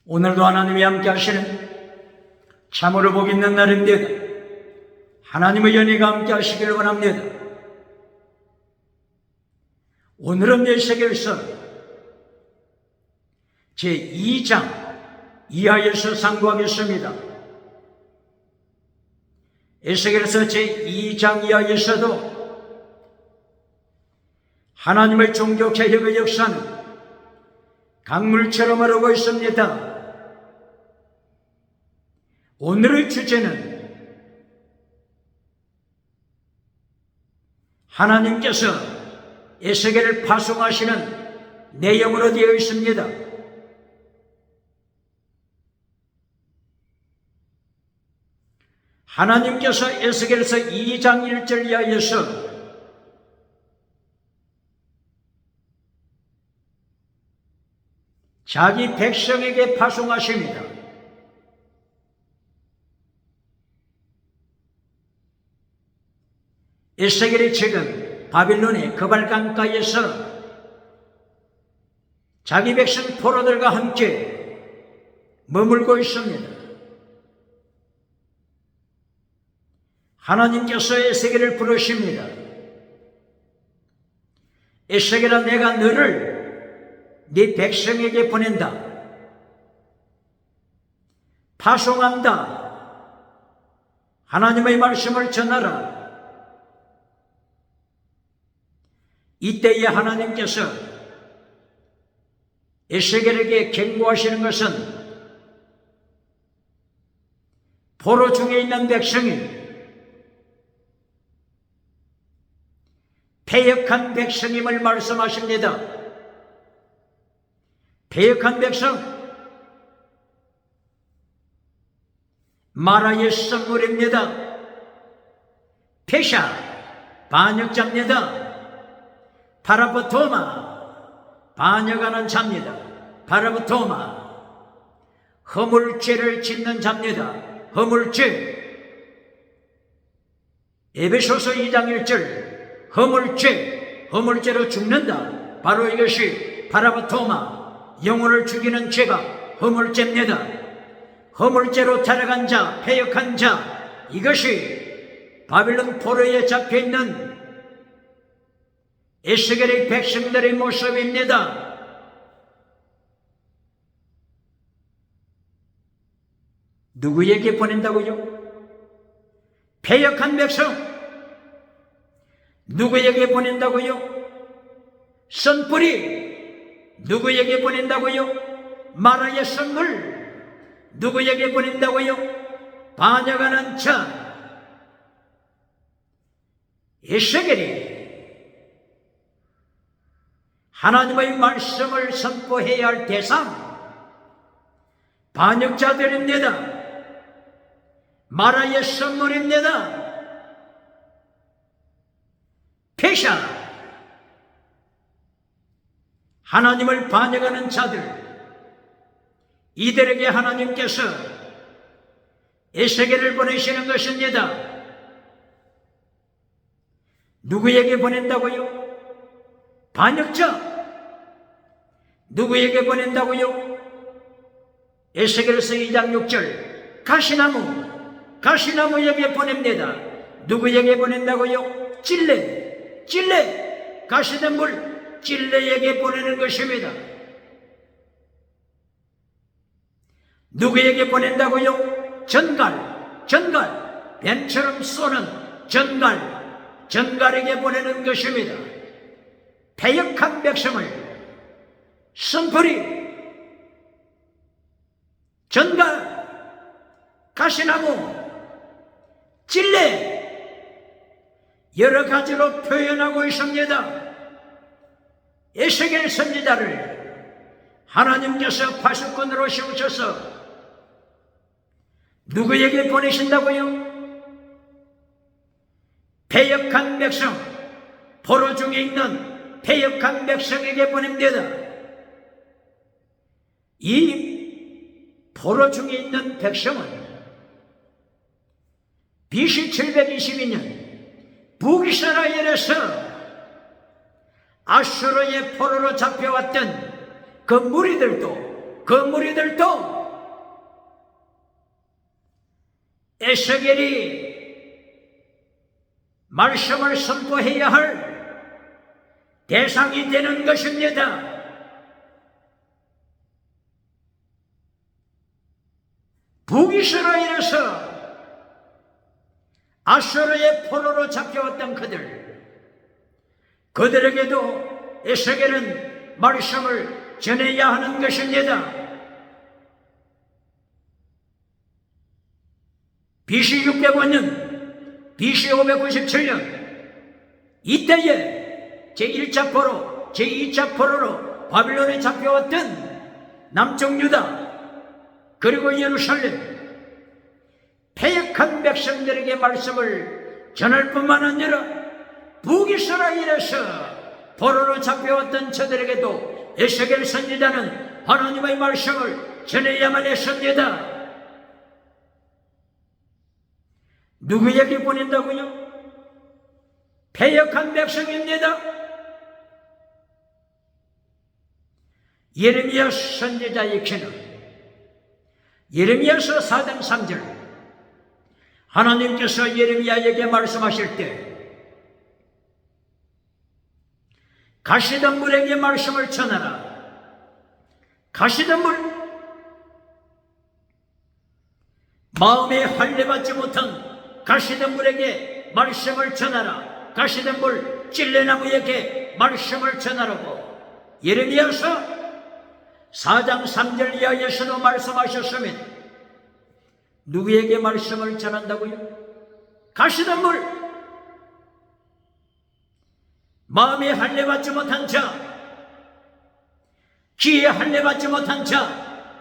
오늘도 하나님이 함께 하시는 참으로 복 있는 날입니다. 하나님의 연혜가 함께 하시기를 원합니다. 오늘은 에스겔서 제2장 이하에서 상고하겠습니다. 에스겔서 제2장 이하에서도 하나님의 종교 개혁의 역사는 강물처럼 흐르고 있습니다. 오늘의 주제는 하나님께서 에스겔을 파송하시는 내용으로 되어 있습니다. 하나님께서 에스겔서 2장 1절 이하에서 자기 백성에게 파송하십니다. 에스겔이 지금 바빌론의 그발강가에서 자기 백성 포로들과 함께 머물고 있습니다. 하나님께서 에스겔을 부르십니다. 에스겔아, 내가 너를 네 백성에게 보낸다. 파송한다. 하나님의 말씀을 전하라. 이때에 하나님께서 에스겔에게 경고하시는 것은 포로 중에 있는 백성이 패역한 백성임을 말씀하십니다. 패역한 백성, 마라의 성물입니다. 페샤, 반역자입니다. 파라보토마, 반역하는 자입니다. 파라보토마, 허물죄를 짓는 자입니다. 허물죄. 에베소서 2장 1절, 허물죄로 죽는다. 바로 이것이 파라보토마, 영혼을 죽이는 죄가 허물죄입니다. 허물죄로 타락한 자, 패역한 자, 이것이 바빌론 포로에 잡혀있는 에스겔의 백성들의 모습입니다. 누구에게 보낸다고요? 패역한 백성. 누구에게 보낸다고요? 선뿌리. 누구에게 보낸다고요? 마라의 선물. 누구에게 보낸다고요? 반역하는 자. 에스겔이 하나님의 말씀을 선포해야 할 대상, 반역자들입니다. 마라의 선물입니다. 페샤, 하나님을 반역하는 자들, 이들에게 하나님께서 에스겔을 보내시는 것입니다. 누구에게 보낸다고요? 반역자. 누구에게 보낸다고요? 에스겔서 2장 6절, 가시나무에게 보냅니다. 누구에게 보낸다고요? 찔레, 가시덤불, 찔레에게 보내는 것입니다. 누구에게 보낸다고요? 전갈, 뱀처럼 쏘는 전갈에게 보내는 것입니다. 패역한 백성을 선풀이, 전갈, 가시나무, 찔레, 여러 가지로 표현하고 있습니다. 에스겔 선지자를 하나님께서 파수꾼으로 세우셔서 누구에게 보내신다고요? 패역한 백성, 포로 중에 있는 패역한 백성에게 보냅니다. 이 포로 중에 있는 백성은 BC 722년 북이스라엘에서 아수르의 포로로 잡혀왔던 그 무리들도 그 무리들도 에스겔이 말씀을 선포해야 할 대상이 되는 것입니다. 북이스라엘에서 아수르의 포로로 잡혀왔던 그들에게도 에스겔은 말씀을 전해야 하는 것입니다. BC 605년, BC 597년 이때에 제1차 포로, 제2차 포로로 바빌론에 잡혀왔던 남쪽 유다 그리고 예루살렘 패역한 백성들에게 말씀을 전할 뿐만 아니라 북이스라엘에서 포로로 잡혀왔던 저들에게도 에스겔 선지자는 하나님의 말씀을 전해야만 했습니다. 누구에게 보낸다고요? 패역한 백성입니다. 예레미야 선지자의 기는 예레미야서 4장 3절 하나님께서 예레미야에게 말씀하실 때 가시던 물에게 말씀을 전하라. 가시던 물, 마음에 할례받지 못한 가시던 물에게 말씀을 전하라. 가시던 물, 찔레나무에게 말씀을 전하라고 예레미야서 4장 3절 이하에서도 말씀하셨으면 누구에게 말씀을 전한다고요? 가시던 물, 마음에 할례받지 못한 자, 귀에 할례받지 못한 자,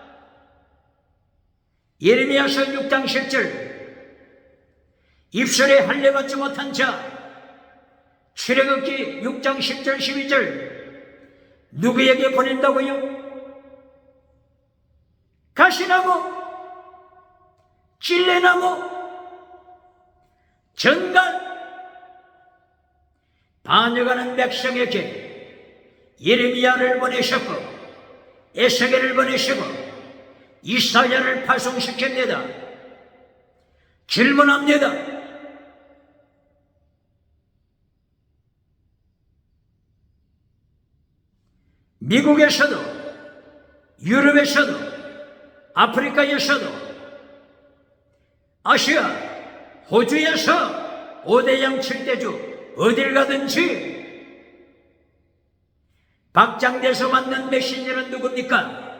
예레미야서 6장 10절 입술에 할례받지 못한 자, 출애굽기 6장 10절 12절 누구에게 보낸다고요? 가시나무, 찔레나무, 전갈, 반역하는 백성에게 예레미야를 보내셨고 에스겔을 보내시고 이사야를 파송시킵니다. 질문합니다. 미국에서도 유럽에서도 아프리카에서도 아시아, 호주에서 5대양 7대주 어딜 가든지 박장대소 받는 메신저는 누굽니까?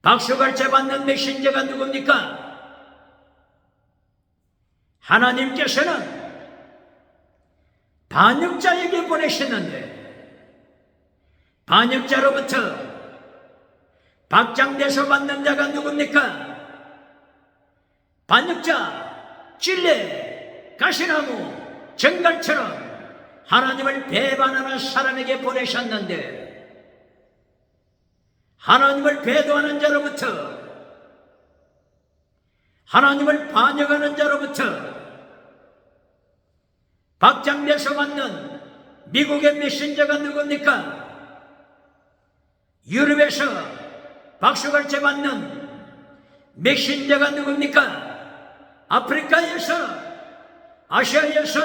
박수갈채 받는 메신저가 누굽니까? 하나님께서는 반역자에게 보내셨는데 반역자로부터 박장대소 받는 자가 누굽니까? 반역자, 찔레, 가시나무, 정갈처럼 하나님을 배반하는 사람에게 보내셨는데 하나님을 배도하는 자로부터 하나님을 반역하는 자로부터 박장대소 받는 미국의 메신저가 누굽니까? 유럽에서 박수갈채 받는 메신저가 누굽니까? 아프리카에서, 아시아에서,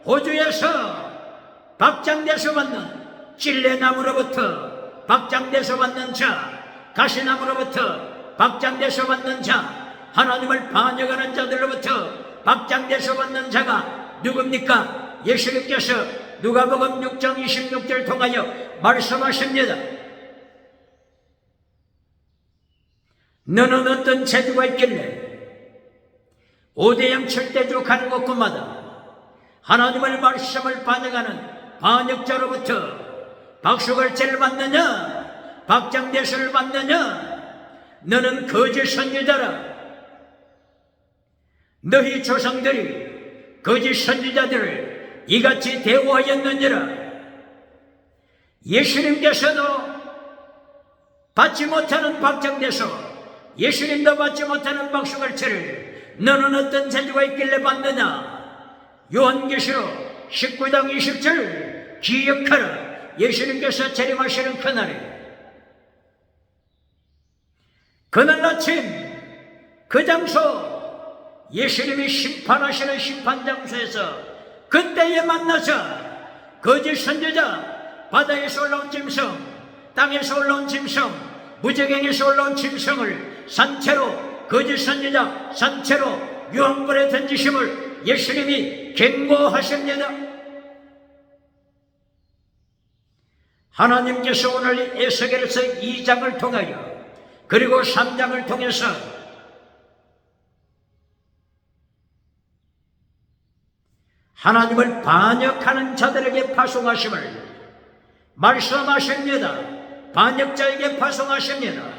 호주에서 박장대소 받는 찔레나무로부터 박장대소 받는 자, 가시나무로부터 박장대소 받는 자, 하나님을 반역하는 자들로부터 박장대소 받는 자가 누굽니까? 예수님께서 누가복음 6장 26절 통하여 말씀하십니다. 너는 어떤 재주가 있길래 5대양 7대주 가는 곳곳마다 하나님의 말씀을 반역하는 반역자로부터 박수갈채를 받느냐 박장대소를 받느냐? 너는 거짓 선지자라. 너희 조상들이 거짓 선지자들을 이같이 대우하였느니라. 예수님께서도 받지 못하는 박장대소, 예수님도 받지 못하는 박수갈채를 너는 어떤 재주가 있길래 받느냐? 요한계시록 19장 20절 기억하라. 예수님께서 재림하시는 그날에, 그날 아침 그 장소, 예수님이 심판하시는 심판 장소에서 그때에 만나서 거짓 선지자, 바다에서 올라온 짐승, 땅에서 올라온 짐승, 무저갱에서 올라온 짐승을 산채로, 거짓 선지자 산채로 유황불에 던지심을 예수님이 경고하십니다. 하나님께서 오늘 에스겔서 2장을 통하여 그리고 3장을 통해서 하나님을 반역하는 자들에게 파송하심을 말씀하십니다. 반역자에게 파송하십니다.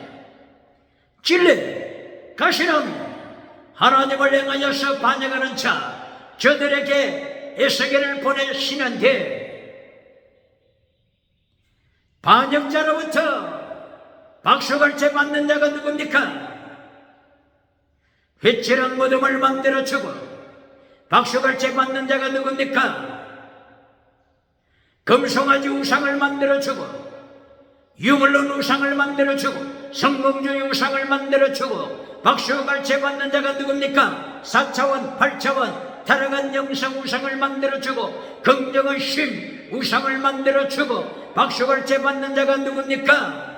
진리 가시는 하나님을 행하여서 반역하는 자, 저들에게 에스겔을 보내시는데, 반역자로부터 박수갈채 받는 자가 누굽니까? 회칠한 무덤을 만들어주고 박수갈채 받는 자가 누굽니까? 금송아지 우상을 만들어주고 유물론 우상을 만들어주고 성공주의 우상을 만들어주고 박수갈채 받는 자가 누굽니까? 4차원 8차원 타락한 영성 우상을 만들어주고 긍정의 심 우상을 만들어주고 박수갈채 받는 자가 누굽니까?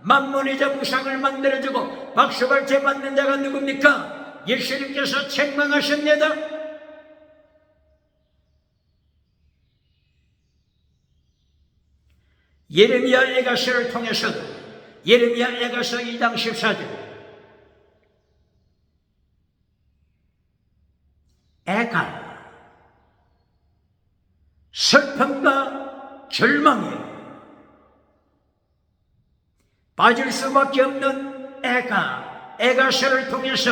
만몬이자 우상을 만들어주고 박수갈채 받는 자가 누굽니까? 예수님께서 책망하십니다. 예레미야 애가서를 통해서도, 예레미야 애가서 2장 14절, 애가 슬픔과 절망에 빠질 수밖에 없는 애가서를 통해서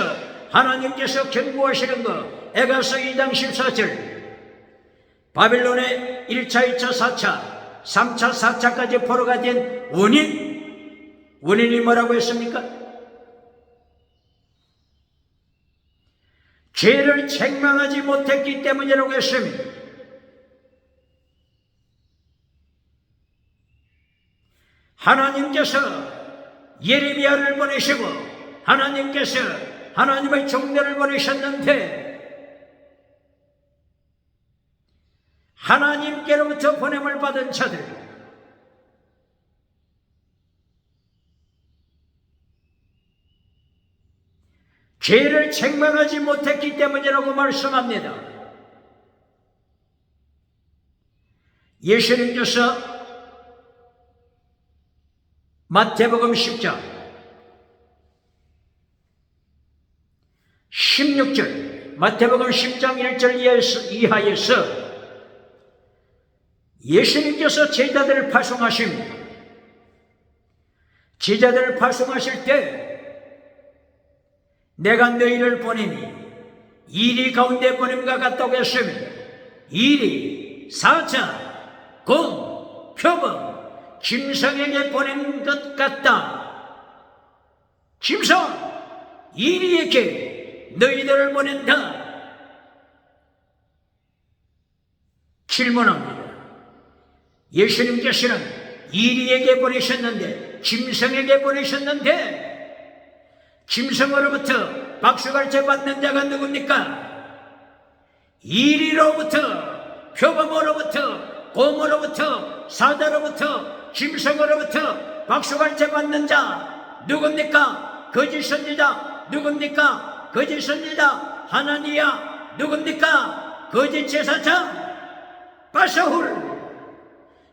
하나님께서 경고하시는 것, 애가서 2장 14절, 바빌론의 1차, 2차, 4차, 3차, 4차까지 포로가 된 원인이 뭐라고 했습니까? 죄를 책망하지 못했기 때문이라고 했습니다. 하나님께서 예레미야를 보내시고 하나님께서 하나님의 종들을 보내셨는데, 하나님께로부터 보냄을 받은 자들, 죄를 책망하지 못했기 때문이라고 말씀합니다. 예수님께서 마태복음 10장 16절, 마태복음 10장 1절 이하에서 예수님께서 제자들을 파송하십니다. 제자들을 파송하실 때 내가 너희를 보내니 이리 가운데 보냄과 같다고 했습니다. 이리, 사자, 공, 표범, 짐승에게 보낸 것 같다. 짐승, 이리에게 너희들을 보낸다. 질문합니다. 예수님께서는 이리에게 보내셨는데, 짐승에게 보내셨는데, 짐승으로부터 박수갈채 받는 자가 누굽니까? 이리로부터, 표범으로부터, 곰으로부터, 사자로부터, 짐승으로부터 박수갈채 받는 자 누굽니까? 거짓 선지자 누굽니까? 거짓 선지자 하나니야 누굽니까? 거짓 제사장 바사훌,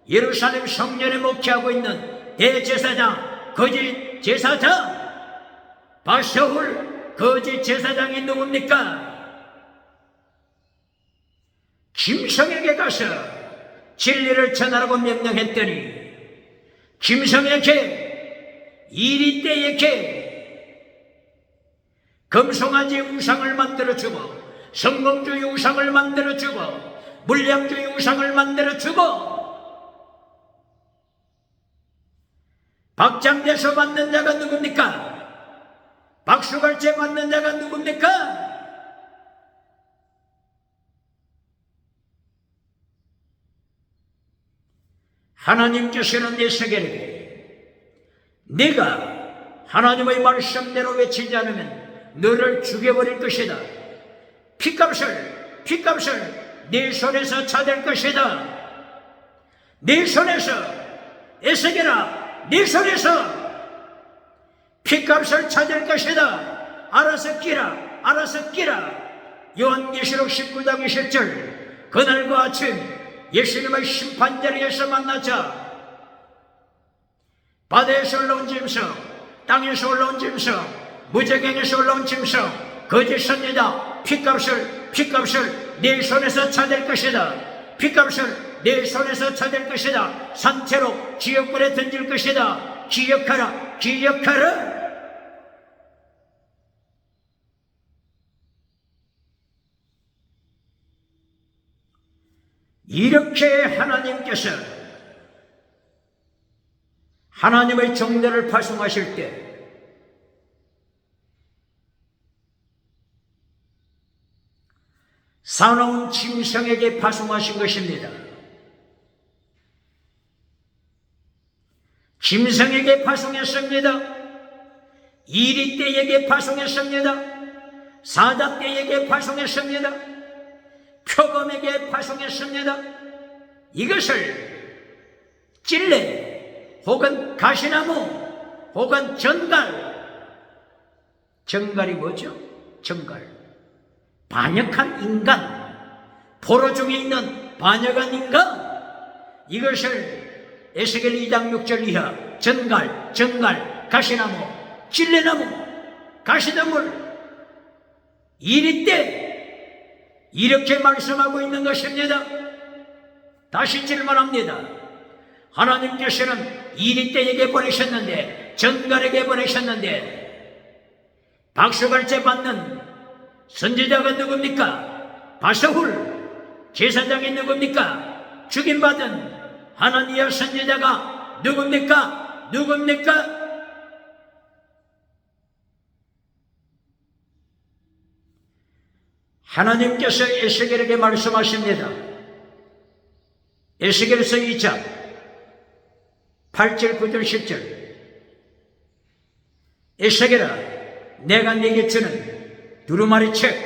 예루살렘 성전에 목회하고 있는 대제사장, 거짓 제사장 바사훌, 거짓 제사장이 누굽니까? 짐승에게 가서 진리를 전하라고 명령했더니 짐승에게 이리 때에게 금송아지 우상을 만들어주고 성공주의 우상을 만들어주고 물량주의 우상을 만들어주고 박장대소 받는 자가 누굽니까? 박수갈채 받는 자가 누굽니까? 하나님께서는 에스겔에게 네가 하나님의 말씀대로 외치지 않으면 너를 죽여버릴 것이다. 핏값을 네 손에서 찾을 것이다. 네 손에서, 에스겔아, 네 손에서 핏값을 찾을 것이다. 알아서 끼라. 요한계시록 19장 20절. 그날과 아침 예수님의 심판자리에서 만나자. 바다에서 올라온 짐승, 땅에서 올라온 짐승, 무저갱에서 올라온 짐승, 거짓 선지자, 핏값을 네 손에서 찾을 것이다. 핏값을 네 손에서 찾을 것이다. 산채로 지옥불에 던질 것이다. 기억하라. 이렇게 하나님께서 하나님의 정대를 파송하실 때 사나운 짐승에게 파송하신 것입니다. 짐승에게 파송했습니다. 이리떼에게 파송했습니다. 사자떼에게 파송했습니다. 표범에게 파송했습니다. 이것을 찔레 혹은 가시나무 혹은 정갈이 뭐죠? 정갈, 반역한 인간, 포로 중에 있는 반역한 인간, 이것을 에스겔 2장 6절 이하 정갈, 가시나무, 찔레나무, 가시덤불, 이리떼, 이렇게 말씀하고 있는 것입니다. 다시 질문합니다. 하나님께서는 이리떼에게 보내셨는데, 정갈에게 보내셨는데, 박수갈채 받는 선지자가 누굽니까? 바서훌 제사장이 누굽니까? 죽임받은 하나니아 선지자가 누굽니까? 하나님께서 에스겔에게 말씀하십니다. 에스겔서 2장 8절 9절 10절. 에스겔아, 내가 네게 주는 두루마리 책,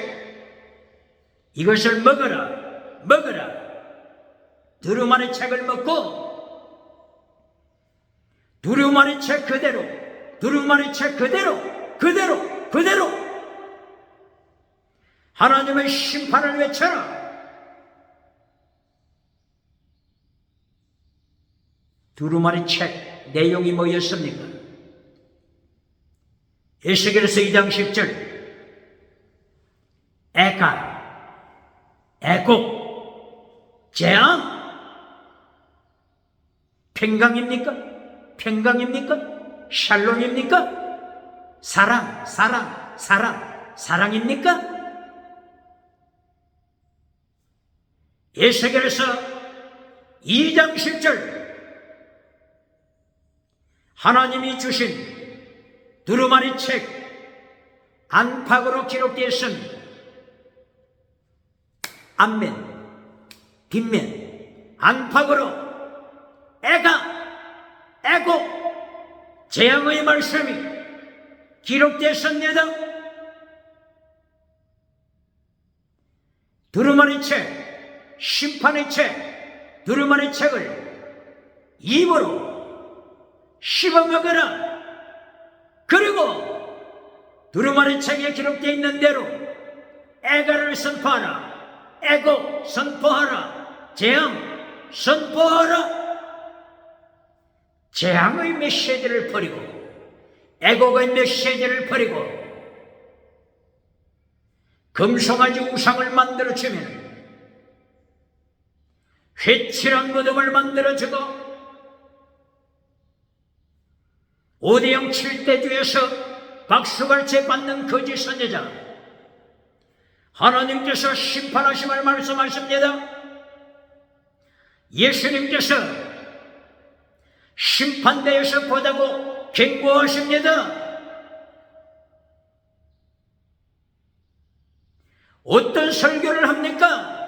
이것을 먹어라. 두루마리 책을 먹고 두루마리 책 그대로 하나님의 심판을 외쳐라. 두루마리 책 내용이 뭐였습니까? 에스겔서 2장 10절. 애곡, 재앙, 평강입니까? 샬롬입니까? 사랑입니까? 에스겔서 2장 10절. 하나님이 주신 두루마리 책 안팎으로 기록되어 있습니다. 앞면, 뒷면, 안팎으로 애곡, 재앙의 말씀이 기록되었습니다. 두루마리 책, 심판의 책, 두루마리 책을 입으로 씹어먹어라. 그리고 두루마리 책에 기록되어 있는 대로 애가를 선포하라. 애곡 선포하라. 재앙 선포하라. 재앙의 메시지를 버리고 애곡의 메시지를 버리고 금송아지 우상을 만들어주면 회칠한 무덤을 만들어주고 5대0 7대주에서 박수갈채 받는 거짓 선지자, 하나님께서 심판하심을 말씀하십니다. 예수님께서 심판대에서 보자고 경고하십니다. 어떤 설교를 합니까?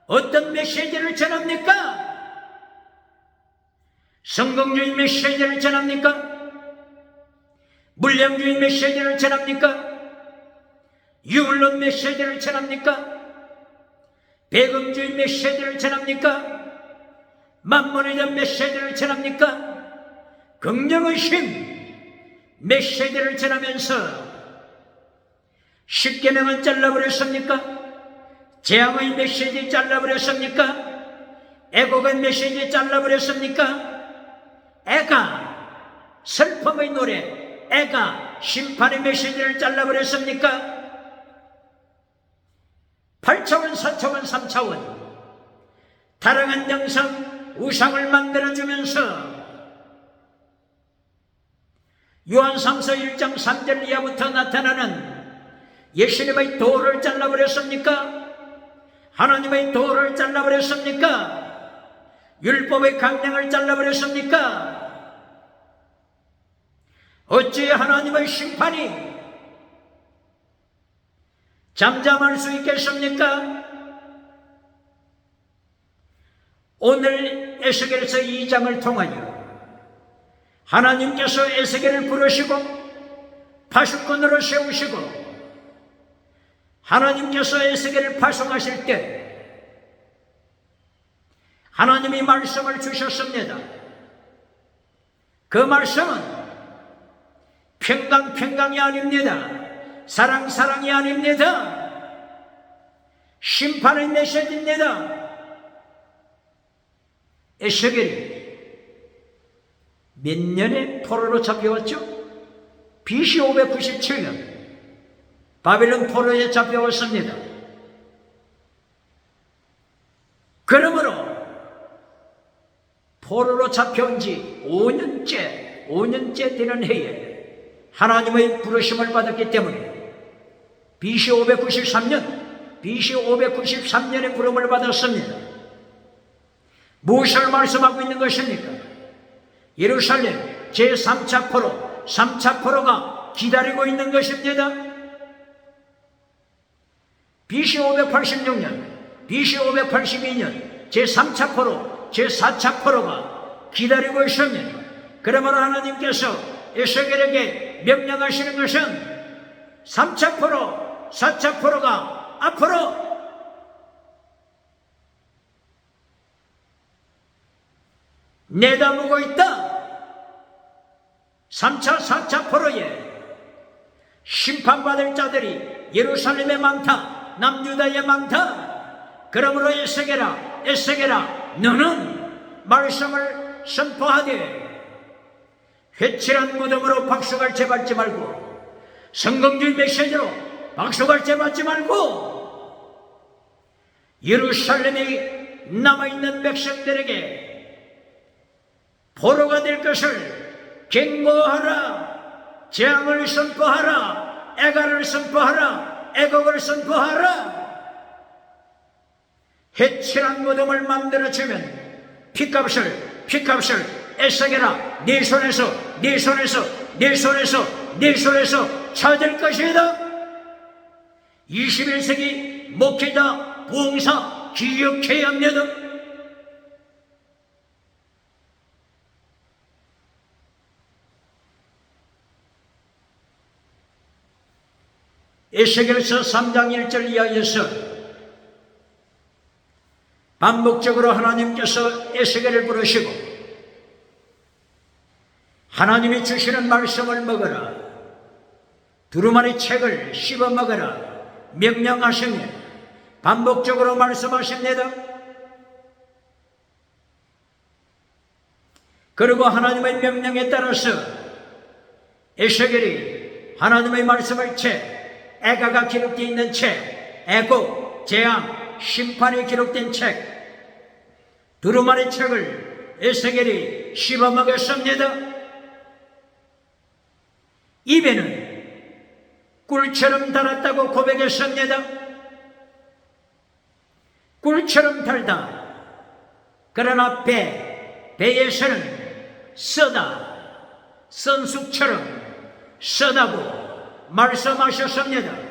어떤 메시지를 전합니까? 성공주의 메시지를 전합니까? 물량주의 메시지를 전합니까? 유물론 메시지를 전합니까? 배금주의 메시지를 전합니까? 만몬에 대한 메시지를 전합니까? 긍정의심 메시지를 전하면서 십계명은 잘라버렸습니까? 재앙의 메시지 잘라버렸습니까? 애곡의 메시지 잘라버렸습니까? 애가 슬픔의 노래, 애가 심판의 메시지를 잘라버렸습니까? 8차원, 4차원, 3차원 다양한 영상, 우상을 만들어주면서 요한삼서 1장 3절 이하부터 나타나는 예수님의 도를 잘라버렸습니까? 하나님의 도를 잘라버렸습니까? 율법의 강령을 잘라버렸습니까? 어찌 하나님의 심판이 잠잠할 수 있겠습니까? 오늘 에스겔서 2장을 통하여 하나님께서 에스겔을 부르시고 파수꾼으로 세우시고 하나님께서 에스겔을 파송하실 때 하나님이 말씀을 주셨습니다. 그 말씀은 평강이 아닙니다. 사랑이 아닙니다. 심판의 메시지입니다. 에스겔이 몇 년에 포로로 잡혀왔죠? BC 597년 바빌론 포로에 잡혀왔습니다. 그러므로 포로로 잡혀온 지 5년째 되는 해에 하나님의 부르심을 받았기 때문에 BC 593년에 부름을 받았습니다. 무엇을 말씀하고 있는 것입니까? 예루살렘 제3차 포로, 3차 포로가 기다리고 있는 것입니다. BC 586년, BC 582년 제3차 포로, 제4차 포로가 기다리고 있습니다. 그러므로 하나님께서 에스겔에게 명령하시는 것은 3차 포로, 4차 포로가 앞으로 내다보고 있다. 3차, 4차 포로에 심판받을 자들이 예루살렘에 많다. 남유다에 많다. 그러므로 에스겔아 너는 말씀을 선포하되 회칠한 무덤으로 박수갈채 받지 말고 성공주의 메시지로 박수갈채 받지 말고 예루살렘에 남아있는 백성들에게 포로가 될 것을 경고하라. 재앙을 선포하라. 애가를 선포하라. 애곡을 선포하라. 해칠한 무덤을 만들어주면 피값을 에스겔아 네 손에서 찾을 것이다. 21세기 목회자 부흥사 기억해야 합니다. 에스겔서 3장 1절 이하에서 반복적으로 하나님께서 에스겔을 부르시고 하나님이 주시는 말씀을 먹어라. 두루마리 책을 씹어 먹어라. 명령하시며 반복적으로 말씀하십니다. 그리고 하나님의 명령에 따라서 에스겔이 하나님의 말씀을 애가가 기록되어 있는 책, 애곡, 재앙, 심판이 기록된 책, 두루마리 책을 에스겔이 씹어먹었습니다. 입에는 꿀처럼 달았다고 고백했습니다. 꿀처럼 달다. 그러나 배에서는 선숙처럼 쓰다고 말씀하셨습니다.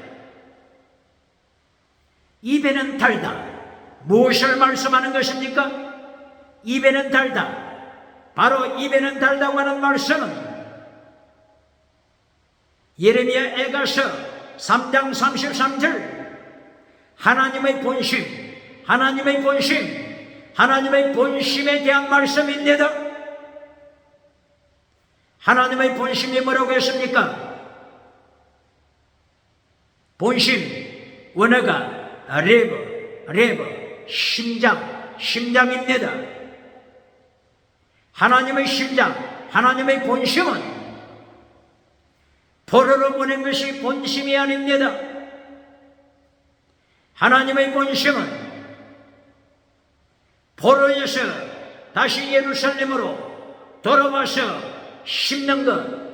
입에는 달다. 무엇을 말씀하는 것입니까? 입에는 달다. 바로 입에는 달다고 하는 말씀은 예레미야 에가서 3장 33절 하나님의 본심, 하나님의 본심, 하나님의 본심에 대한 말씀입니다. 하나님의 본심이 뭐라고 했습니까? 본심, 원어가 레버, 심장입니다. 하나님의 심장, 하나님의 본심은 포로로 보낸 것이 본심이 아닙니다. 하나님의 본심은 포로에서 다시 예루살렘으로 돌아와서 심는 것,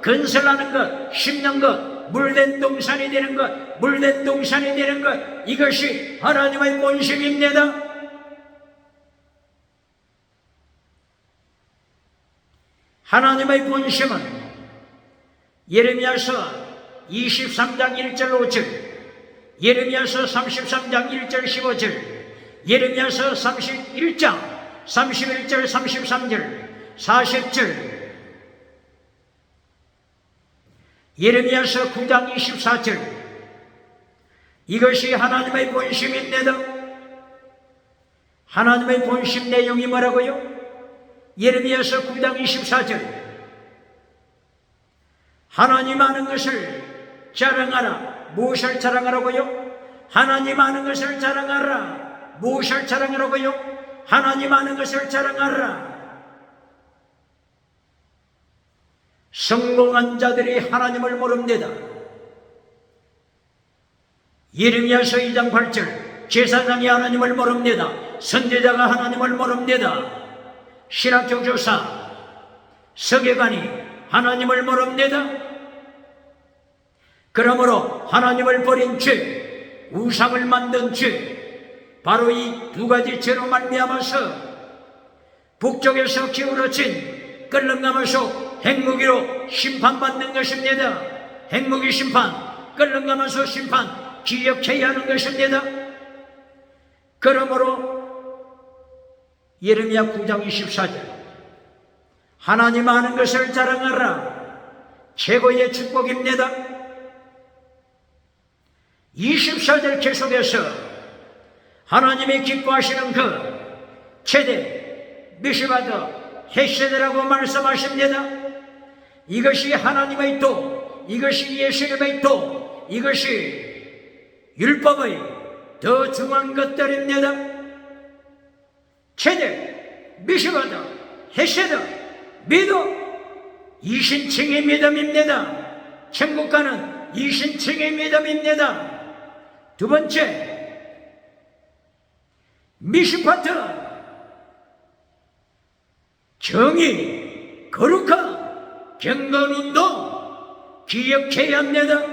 건설하는 것, 심는 것, 물된 동산이 되는 것, 이것이 하나님의 본심입니다. 하나님의 본심은 예레미야서 23장 1절 5절, 예레미야서 33장 1절 15절, 예레미야서 31장 31절 33절 40절, 예레미야서 9장 24절, 이것이 하나님의 본심입니다. 하나님의 본심 내용이 뭐라고요? 예레미야서 9장 24절, 하나님 아는 것을 자랑하라. 무엇을 자랑하라고요? 하나님 아는 것을 자랑하라. 무엇을 자랑하라고요? 하나님 아는 것을 자랑하라. 성공한 자들이 하나님을 모릅니다. 예레미야서 2장 8절 제사장이 하나님을 모릅니다. 선지자가 하나님을 모릅니다. 신학교 교사, 서기관이 하나님을 모릅니다. 그러므로 하나님을 버린 죄, 우상을 만든 죄, 바로 이 두 가지 죄로 말미암아서 북쪽에서 기울어진 끓는가마솥 핵무기로 심판받는 것입니다. 핵무기 심판, 끓는가마솥 심판, 기억해야 하는 것입니다. 그러므로 예레미야 9장 24절 하나님 아는 것을 자랑하라. 최고의 축복입니다. 24절 계속해서 하나님이 기뻐하시는 그 최대 미시바드 헤세드라고 말씀하십니다. 이것이 하나님의 도, 이것이 예수님의 도, 이것이 율법의 더 중요한 것들입니다. 최대 미시바드 헤세드 믿음, 이신칭의 믿음입니다. 천국 가는 이신칭의 믿음입니다. 두 번째, 미시파트, 정의, 거룩함, 경건운동 기억해야 합니다.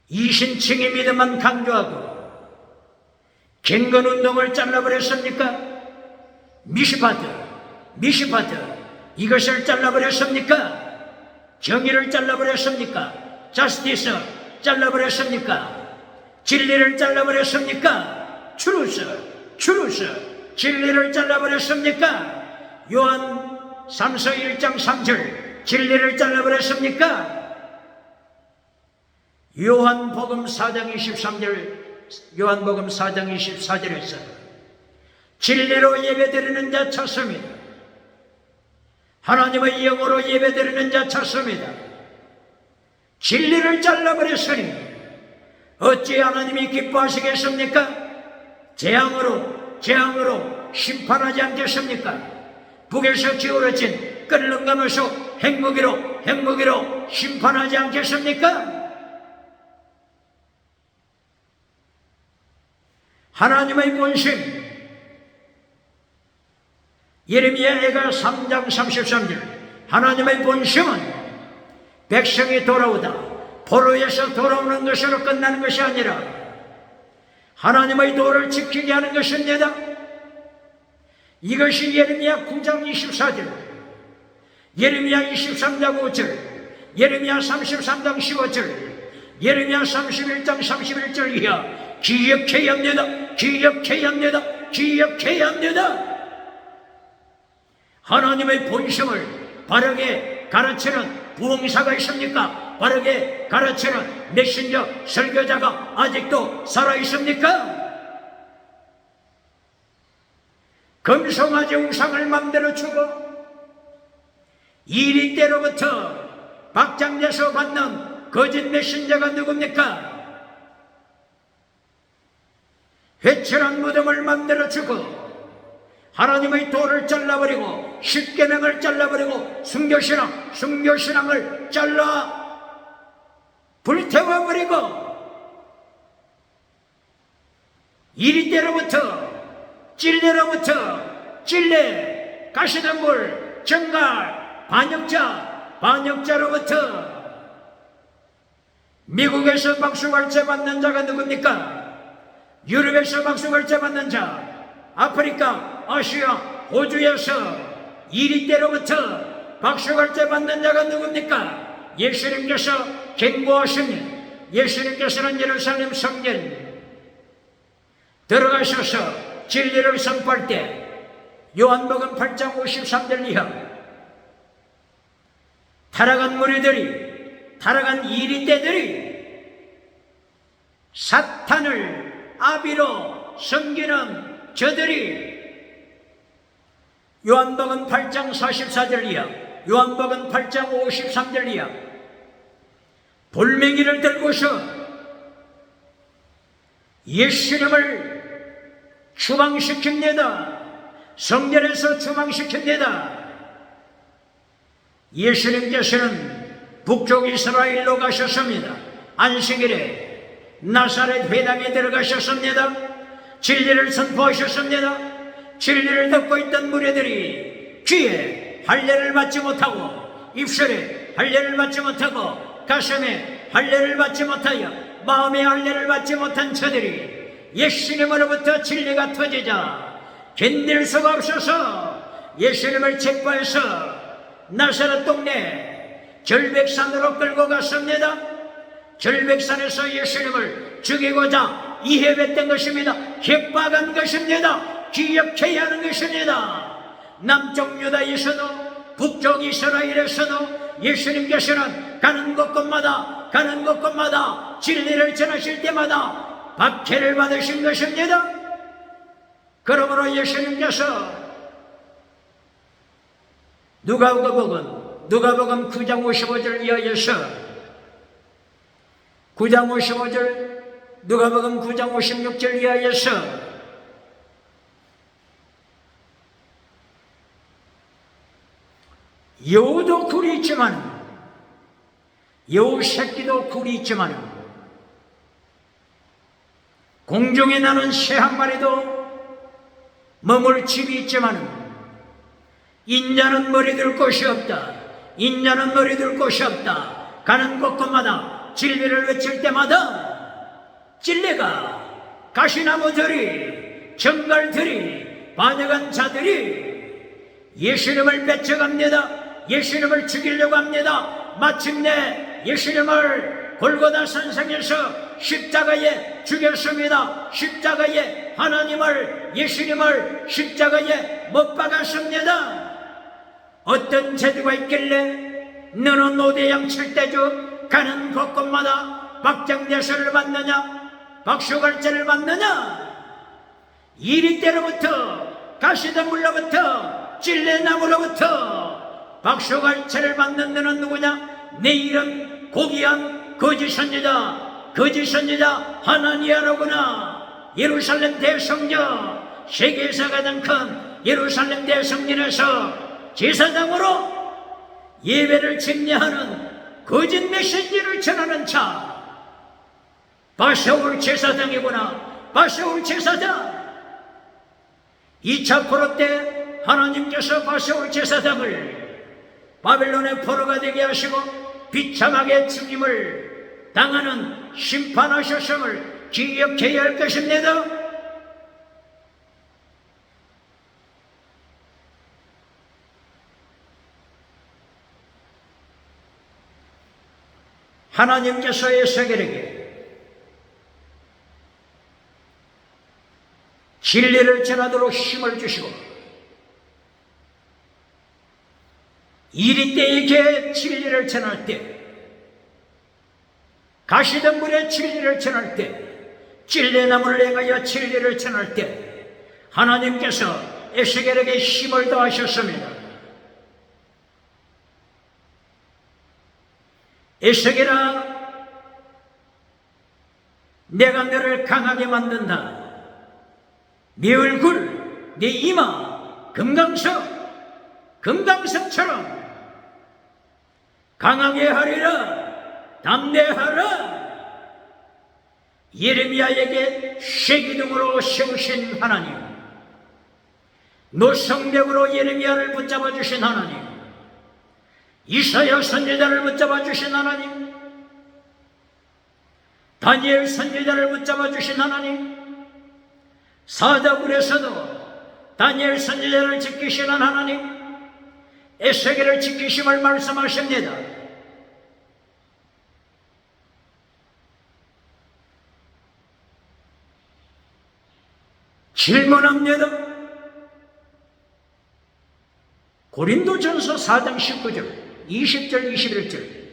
이신칭의 믿음만 강조하고 경건운동을 잘라버렸습니까? 미시파트 이것을 잘라버렸습니까? 정의를 잘라버렸습니까? 자스티스 잘라버렸습니까? 진리를 잘라버렸습니까? 추루스 진리를 잘라버렸습니까? 요한 3서 1장 3절 진리를 잘라버렸습니까? 요한복음 4장 23절 요한복음 4장 24절에서 진리로 예배드리는 자 찾습니다. 하나님의 영으로 예배드리는 자 찾습니다. 진리를 잘라버렸으니 어찌 하나님이 기뻐하시겠습니까? 재앙으로 심판하지 않겠습니까? 북에서 기울어진 끓는가마솥 핵무기로 심판하지 않겠습니까? 하나님의 본심, 예레미야가 3장 33절 하나님의 본심은 백성이 돌아오다 포로에서 돌아오는 것으로 끝나는 것이 아니라 하나님의 도를 지키게 하는 것입니다. 이것이 예레미야 9장 24절, 예레미야 23장 5절, 예레미야 33장 15절, 예레미야 31장 31절 이하 기억해야 합니다. 기억해야 합니다. 기억해야 합니다. 하나님의 본심을 바르게 가르치는 부흥사가 있습니까? 바르게 가르치는 메신저 설교자가 아직도 살아있습니까? 금송아지 우상을 만들어주고 이리때로부터 박장대소 받는 거짓 메신저가 누굽니까? 회칠한 무덤을 만들어주고 하나님의 도를 잘라버리고 십계명을 잘라버리고 순교신앙을 잘라 불태워버리고 이리때로부터 찔레로부터 찔레 가시덤불 정갈 반역자로부터 미국에서 박수갈채 받는 자가 누굽니까? 유럽에서 박수갈채 받는 자, 아프리카, 아시아, 호주에서 이리때로부터 박수갈채 받는 자가 누굽니까? 예수님께서 경고하시니 예수님께서는 예루살렘 성전 들어가셔서 진리를 선포할 때 요한복음 8장 53절 이하 타락한 무리들이 타락한 이리때들이 사탄을 아비로 섬기는 저들이 요한복음 8장 44절 이하 요한복음 8장 53절 이하 돌멩이를 들고서 예수님을 추방시킵니다. 성전에서 추방시킵니다. 예수님께서는 북쪽 이스라엘로 가셨습니다. 안식일에 나사렛 회당에 들어가셨습니다. 진리를 선포하셨습니다. 진리를 듣고 있던 무리들이 귀에 할례를 받지 못하고 입술에 할례를 받지 못하고 가슴에 할례를 받지 못하여 마음에 할례를 받지 못한 저들이 예수님으로부터 진리가 터지자 견딜 수가 없어서 예수님을 책부해서 나사렛 동네 절백산으로 끌고 갔습니다. 절백산에서 예수님을 죽이고자 이해했던 것입니다. 협박한 것입니다. 기억해야 하는 것입니다. 남쪽 유다에서도 북쪽 이스라엘에서도 예수님께서는 가는 곳곳마다 진리를 전하실 때마다 박해를 받으신 것입니다. 그러므로 예수님께서 누가복음 9장 55절 이하에서 9장 55절 누가복음 9장 56절 이하에서 여우도 굴이 있지만 여우 새끼도 굴이 있지만 공중에 나는 새 한 마리도 머물 집이 있지만 인자는 머리 둘 곳이 없다. 인자는 머리 둘 곳이 없다. 가는 곳곳마다 진리를 외칠 때마다 진리가 가시나무들이 정갈들이 반역한 자들이 예수님을 맺혀갑니다. 예수님을 죽이려고 합니다. 마침내 예수님을 골고다 산상에서 십자가에 죽였습니다. 십자가에 예수님을 십자가에 못 박았습니다. 어떤 제도가 있길래 너는 오대양 칠대주 가는 곳곳마다 박장대소를 받느냐 박수갈채를 받느냐 이리때로부터 가시덤불로부터 찔레나무로부터 박수갈채를 받는 너는 누구냐? 내 이름 고귀한 거짓 선지자 하나니아로구나. 예루살렘 대성전 세계에서 가장 큰 예루살렘 대성전에서 제사장으로 예배를 침례하는 거짓 메시지를 전하는 자 바세울 제사장이구나. 바세울 제사장 2차 포로 때 하나님께서 바세울 제사장을 바벨론의 포로가 되게 하시고 비참하게 죽임을 당하는 심판하셨음을 기억해야 할 것입니다. 하나님께서 에스겔에게 진리를 전하도록 힘을 주시고 이리 때에게 진리를 전할 때, 가시덤불에 진리를 전할 때, 찔레나무를 행하여 진리를 전할 때 하나님께서 에스겔에게 힘을 더하셨습니다. 에스겔아, 내가 너를 강하게 만든다. 네 얼굴, 네 이마, 금강석처럼 강하게 하리라. 담대하라. 예레미야에게 쇠기둥으로 세우신 하나님, 노성벽으로 예레미야를 붙잡아 주신 하나님, 이사야 선지자를 붙잡아 주신 하나님, 다니엘 선지자를 붙잡아 주신 하나님, 사자굴에서도 다니엘 선지자를 지키시는 하나님, 에스겔을 지키심을 말씀하십니다. 질문합니다. 고린도전서 4장 19절, 20절, 21절.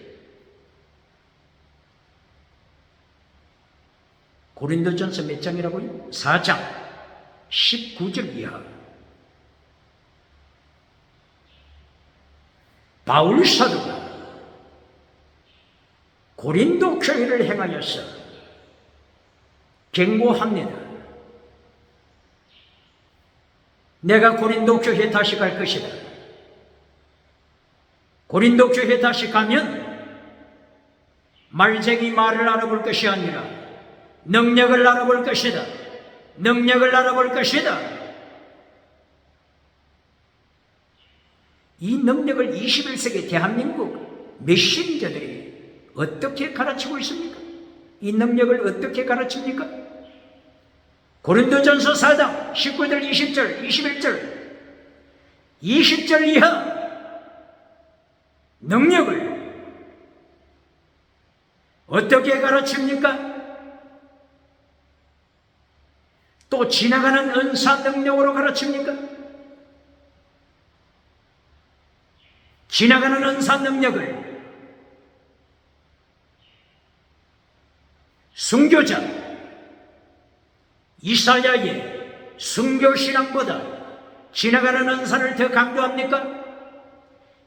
고린도전서 몇 장이라고요? 4장 19절 이하. 바울 사도가 고린도 교회를 행하여서 경고합니다. 내가 고린도 교회에 다시 갈 것이다. 고린도 교회에 다시 가면 말쟁이 말을 알아볼 것이 아니라 능력을 알아볼 것이다. 능력을 알아볼 것이다. 이 능력을 21세기 대한민국 메신저들이 어떻게 가르치고 있습니까? 이 능력을 어떻게 가르칩니까? 고린도전서 4장 19절, 20절, 21절, 20절 이하 능력을 어떻게 가르칩니까? 또 지나가는 은사 능력으로 가르칩니까? 지나가는 은사 능력을 순교자 이사야의 순교신앙보다 지나가는 은사를 더 강조합니까?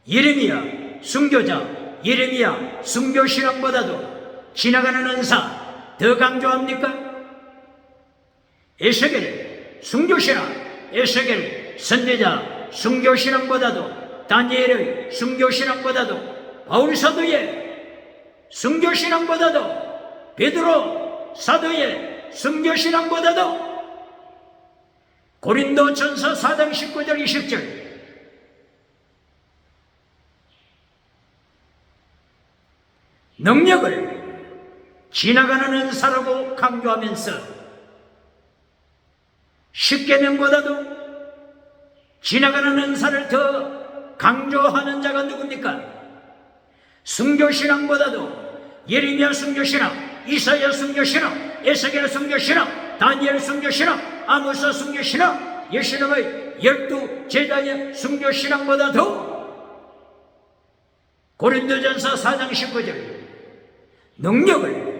예레미야 순교자, 예레미야 순교신앙보다도 지나가는 은사 더 강조합니까? 에스겔 순교신앙, 에스겔 선지자 순교신앙보다도, 다니엘의 순교신앙보다도, 바울 사도의 순교신앙보다도, 베드로 사도의 순교신앙보다도 고린도전서 4장 19절 20절 능력을 지나가는 은사라고 강조하면서 10계명보다도 지나가는 은사를 더 강조하는 자가 누굽니까? 순교신앙보다도 예레미야 순교신앙, 이사야 순교신앙, 에스겔 순교신앙, 다니엘 순교신앙, 아모스 순교신앙, 예수님의 12 제자의 순교신앙보다도 고린도전서 4장 19절 능력을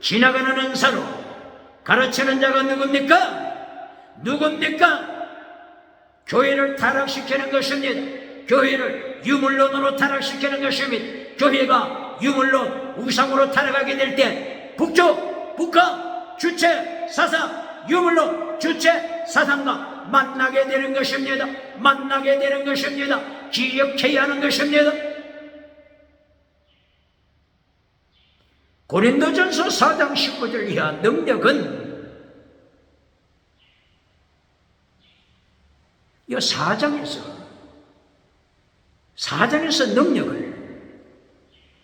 지나가는 은사로 가르치는 자가 누굽니까? 누굽니까? 교회를 타락시키는 것입니다. 교회를 유물론으로 타락시키는 것입니다. 교회가 유물론, 우상으로 타락하게 될 때 북쪽, 북한, 주체, 사상, 유물론, 주체, 사상과 만나게 되는 것입니다. 만나게 되는 것입니다. 기억해야 하는 것입니다. 고린도전서 4장 19절 이하 능력은 이 4장에서 능력을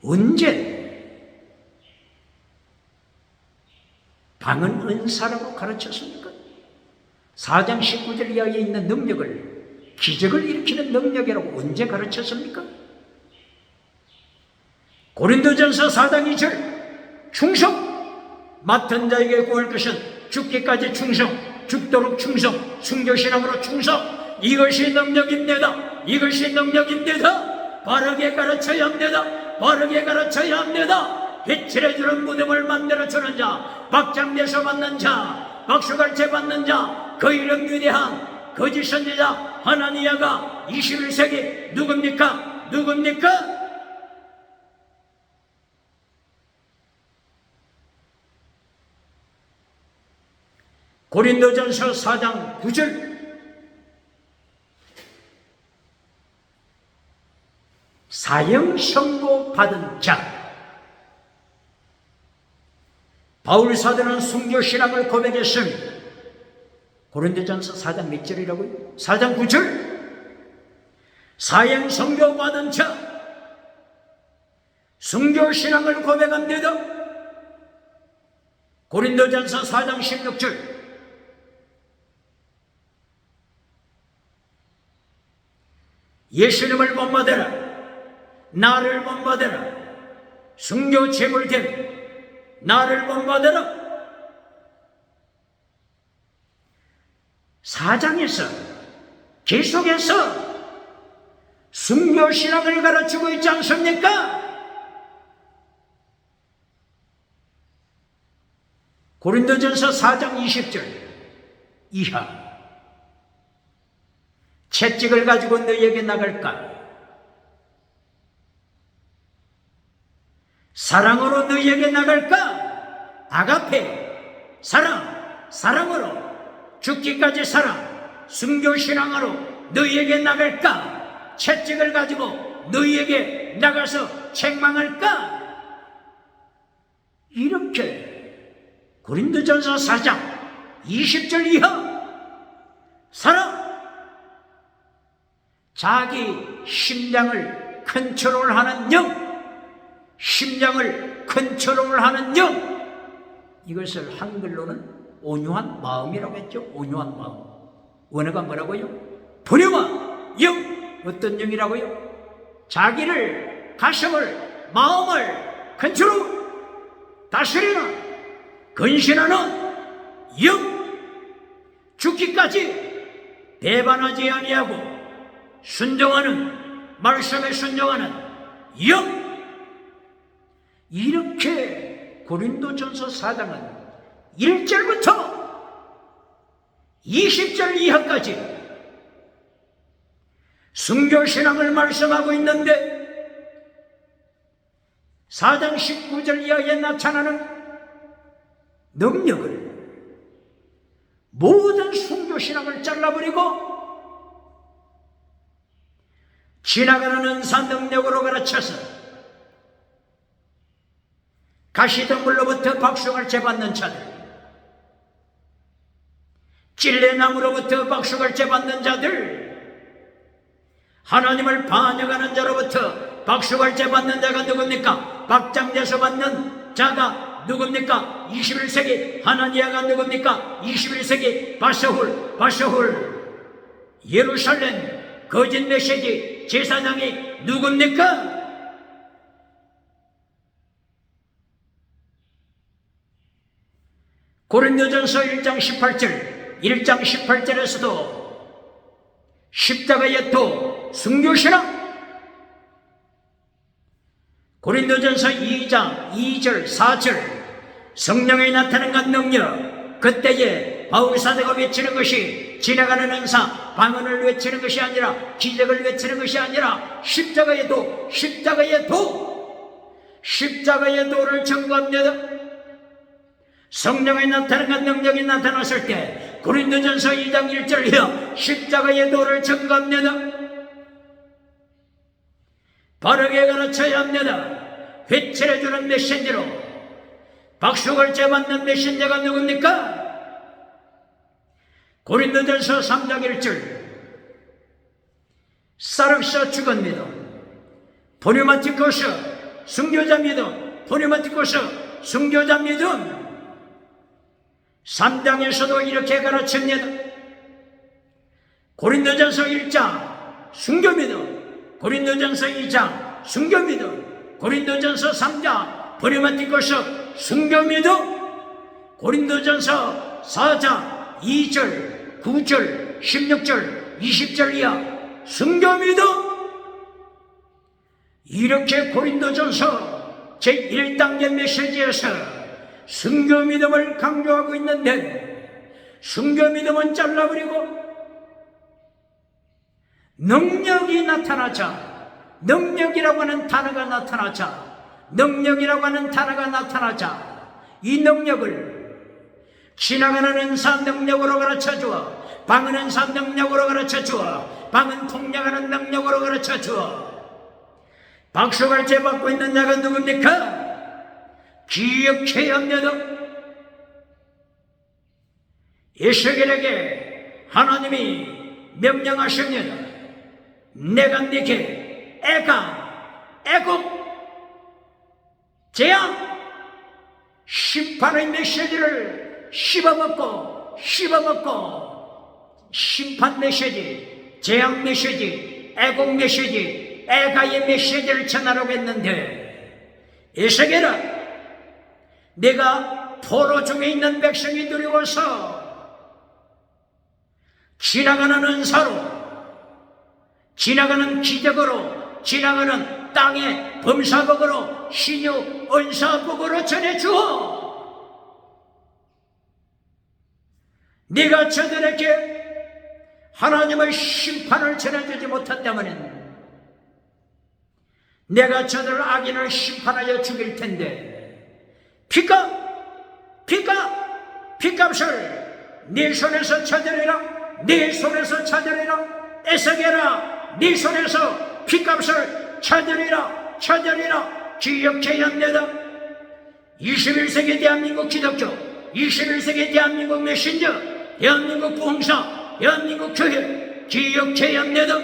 언제 방언 은사라고 가르쳤습니까? 4장 19절 이하에 있는 능력을 기적을 일으키는 능력이라고 언제 가르쳤습니까? 고린도전서 4장 2절 충성! 맡은 자에게 구할 것은 죽기까지 충성, 죽도록 충성, 순교신앙으로 충성. 이것이 능력입니다. 이것이 능력입니다. 바르게 가르쳐야 합니다. 바르게 가르쳐야 합니다. 회칠해주는 무덤을 만들어주는 자, 박장대서 받는 자, 박수갈채 받는 자, 그 이름 위대한 거짓 선지자 하나니아가 21세기 누굽니까? 누굽니까? 고린도전서 4장 9절 사형 선고 받은 자. 바울 사도는 순교신앙을 고백했습니다. 고린도전서 4장 몇 절이라고요? 4장 9절. 사형 선고 받은 자, 순교신앙을 고백합니다. 고린도전서 4장 16절. 예수님을 본받아라. 나를 본받아라. 순교 제물됨 나를 본받아라. 4장에서 계속해서 순교신앙을 가르치고 있지 않습니까? 고린도전서 4장 20절 이하. 채찍을 가지고 너희에게 나갈까? 사랑으로 너희에게 나갈까? 아가페, 사랑으로 죽기까지 사랑, 순교신앙으로 너희에게 나갈까? 채찍을 가지고 너희에게 나가서 책망할까? 이렇게 고린도전서 4장 20절 이하. 사랑, 자기 심장을 컨트롤하는 영, 심장을 컨트롤하는 영. 이것을 한글로는 온유한 마음이라고 했죠. 온유한 마음. 원어가 뭐라고요? 분유와 영. 어떤 영이라고요? 자기를, 가슴을, 마음을 컨트롤, 다스리는, 근신하는 영. 죽기까지 배반하지 아니하고 순종하는, 말씀에 순종하는 영. 이렇게 고린도전서 4장은 1절부터 20절 이하까지 순교신앙을 말씀하고 있는데 4장 19절 이하에 나타나는 능력을, 모든 순교신앙을 잘라버리고 지나가는 은사 능력으로 가르쳐서 가시덤불로부터 박수갈채 받는 자들, 찔레나무로부터 박수갈채 받는 자들, 하나님을 반역하는 자로부터 박수갈채 받는 자가 누굽니까? 박장대서 받는 자가 누굽니까? 21세기 하나니아가 누굽니까? 21세기 바샤훌. 예루살렘 거짓 메시지 제사장이 누굽니까? 고린도전서 1장 18절에서도 십자가의 도, 순교신앙. 고린도전서 2장 2절 4절 성령이 나타난 능력. 그때에 바울 사도가 외치는 것이 지나가는 은사, 방언을 외치는 것이 아니라, 기적을 외치는 것이 아니라 십자가의 도, 십자가의 도를 증거합니다. 성령이 나타난 능력이 나타났을 때 고린도전서 2장 1절 이하 십자가의 도를 증거합니다. 바르게 가르쳐야 합니다. 회칠해주는 메신저로 박수갈채 받는 메신저가 누굽니까? 고린도전서 3장 1절 사르샤 죽은 믿음, 포뉴마티코스 순교자 믿음, 포뉴마티코스 순교자 믿음. 3장에서도 이렇게 가르칩니다. 고린도전서 1장 순교 믿음, 고린도전서 2장 순교 믿음, 고린도전서 3장 포뉴마티코스 순교 믿음, 고린도전서 4장 2절, 9절, 16절, 20절 이하 순교 믿음. 이렇게 고린도전서 제1단계 메시지에서 순교 믿음을 강조하고 있는데, 순교 믿음은 잘라버리고 능력이 나타나자, 능력이라고 하는 단어가 나타나자, 능력이라고 하는 단어가 나타나자, 이 능력을 지나가는 은사 능력으로 가르쳐 주어, 방은 은사 능력으로 가르쳐 주어, 방은 통역하는 능력으로 가르쳐 주어. 박수갈채 받고 있는 자가 누굽니까? 기억해야 합니다. 에스겔에게 하나님이 명령하십니다. 내가 네게 애국, 재앙, 심판의 메시지를 씹어먹고 심판 메시지, 재앙 메시지, 애국 메시지, 애가의 메시지를 전하려고 했는데, 에스겔아, 내가 포로 중에 있는 백성이 두려워서 지나가는 은사로, 지나가는 기적으로, 지나가는 땅의 범사복으로, 신유 은사복으로 전해주어. 네가 저들에게 하나님의 심판을 전해주지 못한다면 내가 저들 악인을 심판하여 죽일 텐데, 핏값을 네 손에서 찾으리라, 네 손에서 찾으리라. 에스겔아, 네 손에서 핏값을 찾으리라. 기억해야 합니다. 21세기 대한민국 기독교, 21세기 대한민국 메신저, 대한민국 부흥사, 대한민국 교회, 기억해야 합니다.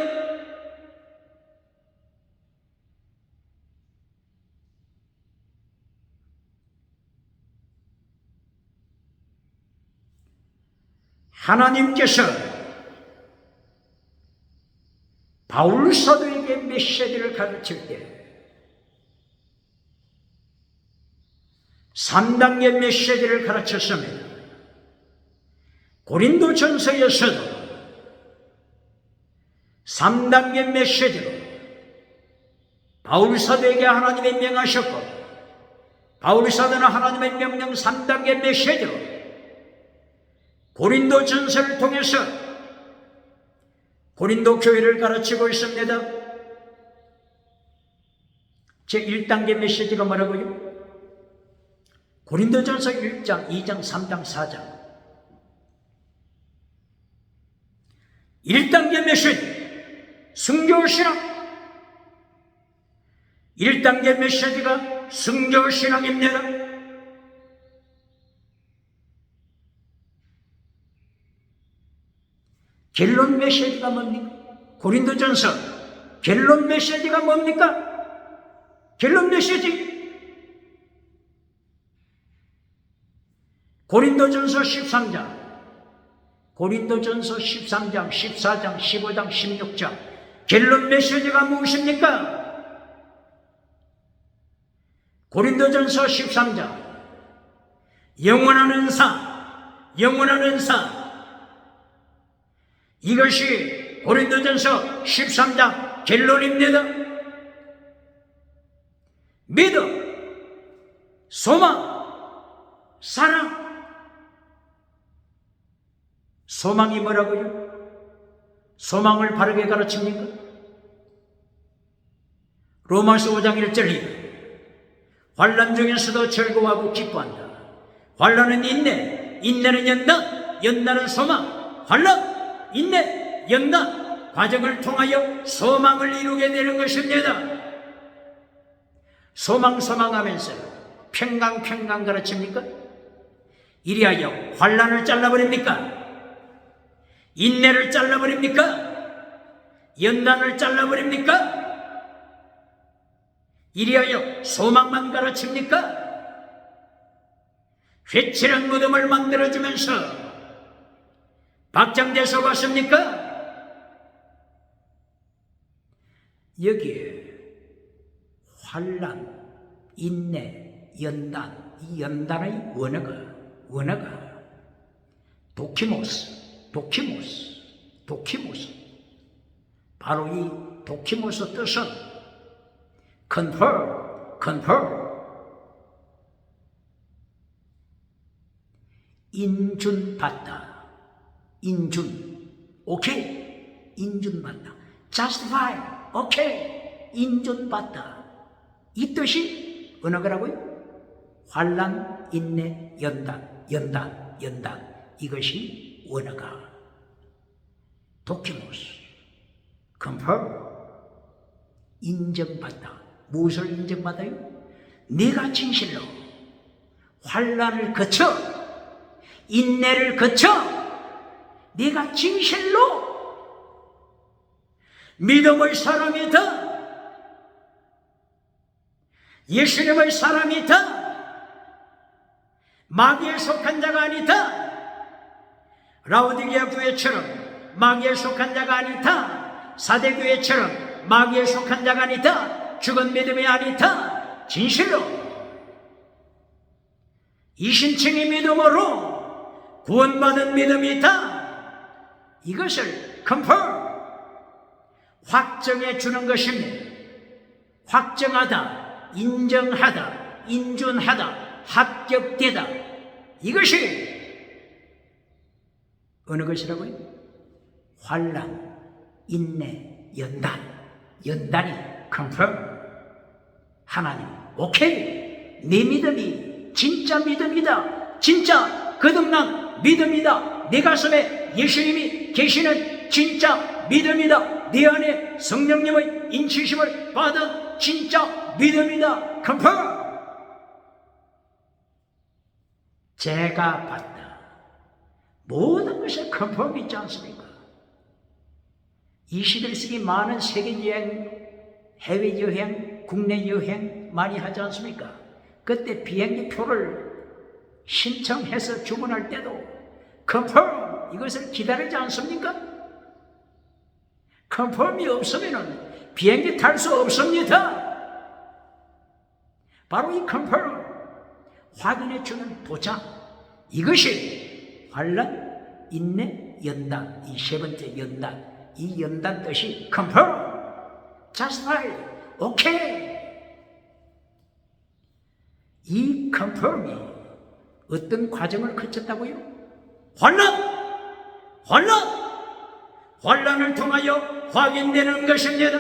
하나님께서 바울 사도에게 메시지를 가르칠 때 3단계 메시지를 가르쳤습니다. 고린도전서에서도 3단계 메시지로 바울 사도에게 하나님이 명하셨고, 바울 사도는 하나님의 명령 3단계 메시지로 고린도전서를 통해서 고린도 교회를 가르치고 있습니다. 제1단계 메시지가 뭐라고요? 고린도전서 1장, 2장, 3장, 4장. 1단계 메시지, 순교신앙. 1단계 메시지가 순교신앙입니다. 결론 메시지가 뭡니까? 고린도전서 결론 메시지가 뭡니까? 결론 메시지 고린도전서 13장, 고린도전서 13장, 14장, 15장, 16장. 결론 메시지가 무엇입니까? 고린도전서 13장, 영원한 은사, 영원한 은사. 이것이 고린도전서 13장 결론입니다. 믿음, 소망, 사랑. 소망이 뭐라고요? 소망을 바르게 가르칩니까? 로마서 5장 1절이 환난 중에서도 즐거워하고 기뻐한다. 환난은 인내, 인내는 연단, 연단은 소망. 환난, 인내, 연단, 과정을 통하여 소망을 이루게 되는 것입니다. 소망하면서 평강 가르칩니까? 이리하여 환난을 잘라버립니까? 인내를 잘라버립니까? 연단을 잘라버립니까? 이리하여 소망만 가르칩니까? 회칠한 무덤을 만들어주면서 박장대소 같습니까? 여기에 환난, 인내, 연단, 이 연단의 원어가 도키모스. 바로 이 도키모스 뜻은 confirm, 인준받다, 오케이, 인준받다, justify, 오케이, 인준받다. 이 뜻이 어느 거라고요? 환난, 인내, 연단. 이것이 원어가. 도키모스, confirm, 인정받다. 무엇을 인정받아요? 네가 진실로 환난을 거쳐, 인내를 거쳐, 네가 진실로 믿음의 사람이다, 예수님의 사람이다, 마귀에 속한 자가 아니다, 라오디게아 교회처럼 마귀에 속한 자가 아니다, 사대교회처럼 마귀에 속한 자가 아니다, 죽은 믿음이 아니다, 진실로 이신층의 믿음으로 구원받은 믿음이다. 이것을 confirm, 확정해 주는 것입니다. 확정하다, 인정하다, 인준하다, 합격되다. 이것이 어느 것이라고요? 환난, 인내, 연단이 confirm. 하나님, 오케이, 네 믿음이 진짜 믿음이다, 진짜 거듭난 믿음이다, 내 가슴에 예수님이 계시는 진짜 믿음이다, 네 안에 성령님의 인치심을 받은 진짜 믿음이다, confirm. 제가 봤다. 모든 것에 confirm 있지 않습니까? 이 시대를 쓰기 많은 세계여행, 해외여행, 국내여행 많이 하지 않습니까? 그때 비행기 표를 신청해서 주문할 때도 confirm, 이것을 기다리지 않습니까? confirm이 없으면 비행기 탈 수 없습니다. 바로 이 confirm, 확인해 주는 보장, 이것이 환난, 인내, 연단, 이 세 번째 연단, 이 연단 뜻이 confirm, justify, 오케이. 이 confirm이 어떤 과정을 거쳤다고요? 환난을 통하여 확인되는 것입니다.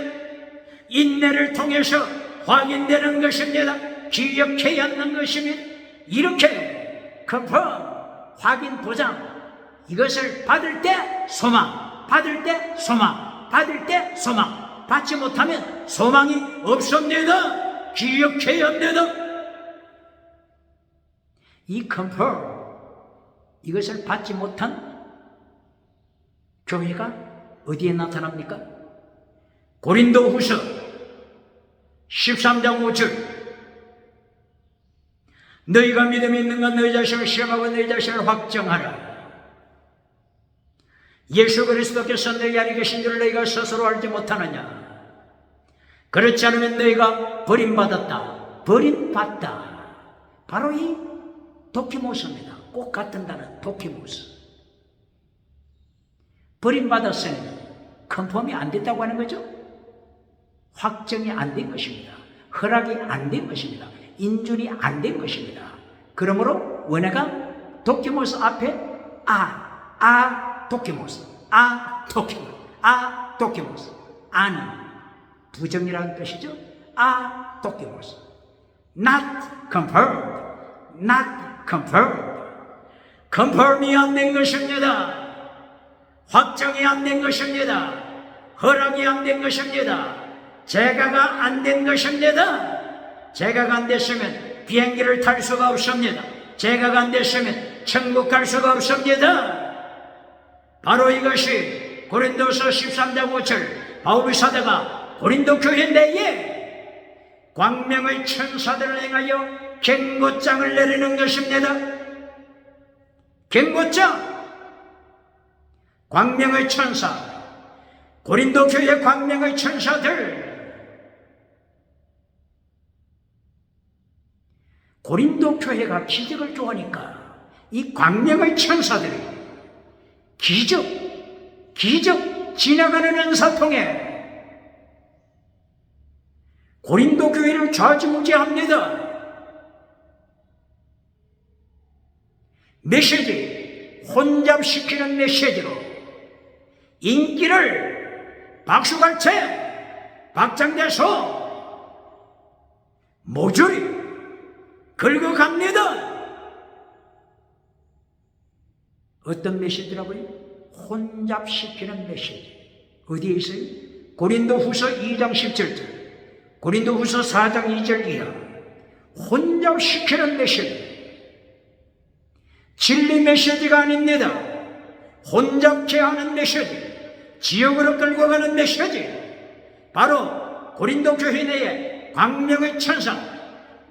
인내를 통해서 확인되는 것입니다. 기억해야 하는 것입니다. 이렇게 confirm, 확인, 보장, 이것을 받을 때 소망, 받을 때 소망, 받을 때 소망, 받지 못하면 소망이 없습니다. 기억해야 합니다. 이 confirm, 이것을 받지 못한 교회가 어디에 나타납니까? 고린도후서 13장 5절, 너희가 믿음이 있는가 너희 자신을 시험하고 너희 자신을 확정하라. 예수 그리스도께서 너희 안에 계신 줄 너희가 스스로 알지 못하느냐? 그렇지 않으면 너희가 버림받았다, 버림받다. 바로 이 도키모스입니다. 꼭 같은 단어, 도키모스. 버림받았으니 컨펌이 안 됐다고 하는 거죠. 확정이 안 된 것입니다. 허락이 안 된 것입니다. 인준이 안 된 것입니다. 그러므로 원어가 도키모스 앞에 도키모스, 도키모스. 아는 부정이라는 뜻이죠. 도키모스. Not confirmed. confirm이 안 된 것입니다. 확정이 안 된 것입니다. 허락이 안 된 것입니다. 제가가 안 된 것입니다. 제가가 안 됐으면 비행기를 탈 수가 없습니다. 제가가 안 됐으면 천국 갈 수가 없습니다. 바로 이것이 고린도서 13장 5절 바울의 사도가 고린도 교회 내에 광명의 천사들을 행하여 경고장을 내리는 것입니다. 경고장, 광명의 천사, 고린도 교회 광명의 천사들. 고린도 교회가 기적을 좋아하니까 이 광명의 천사들이 기적 지나가는 은사 통해 고린도 교회를 좌지우지합니다. 메시지, 혼잡시키는 메시지로 인기를 박수갈채 박장대소 모조리 긁어갑니다. 어떤 메시지라고요? 혼잡시키는 메시지. 어디에 있어요? 고린도 후서 2장 17절, 고린도 후서 4장 2절 이하. 혼잡시키는 메시지. 진리 메시지가 아닙니다. 혼잡케 하는 메시지, 지옥으로 끌고 가는 메시지. 바로 고린도 교회 내에 광명의 천사,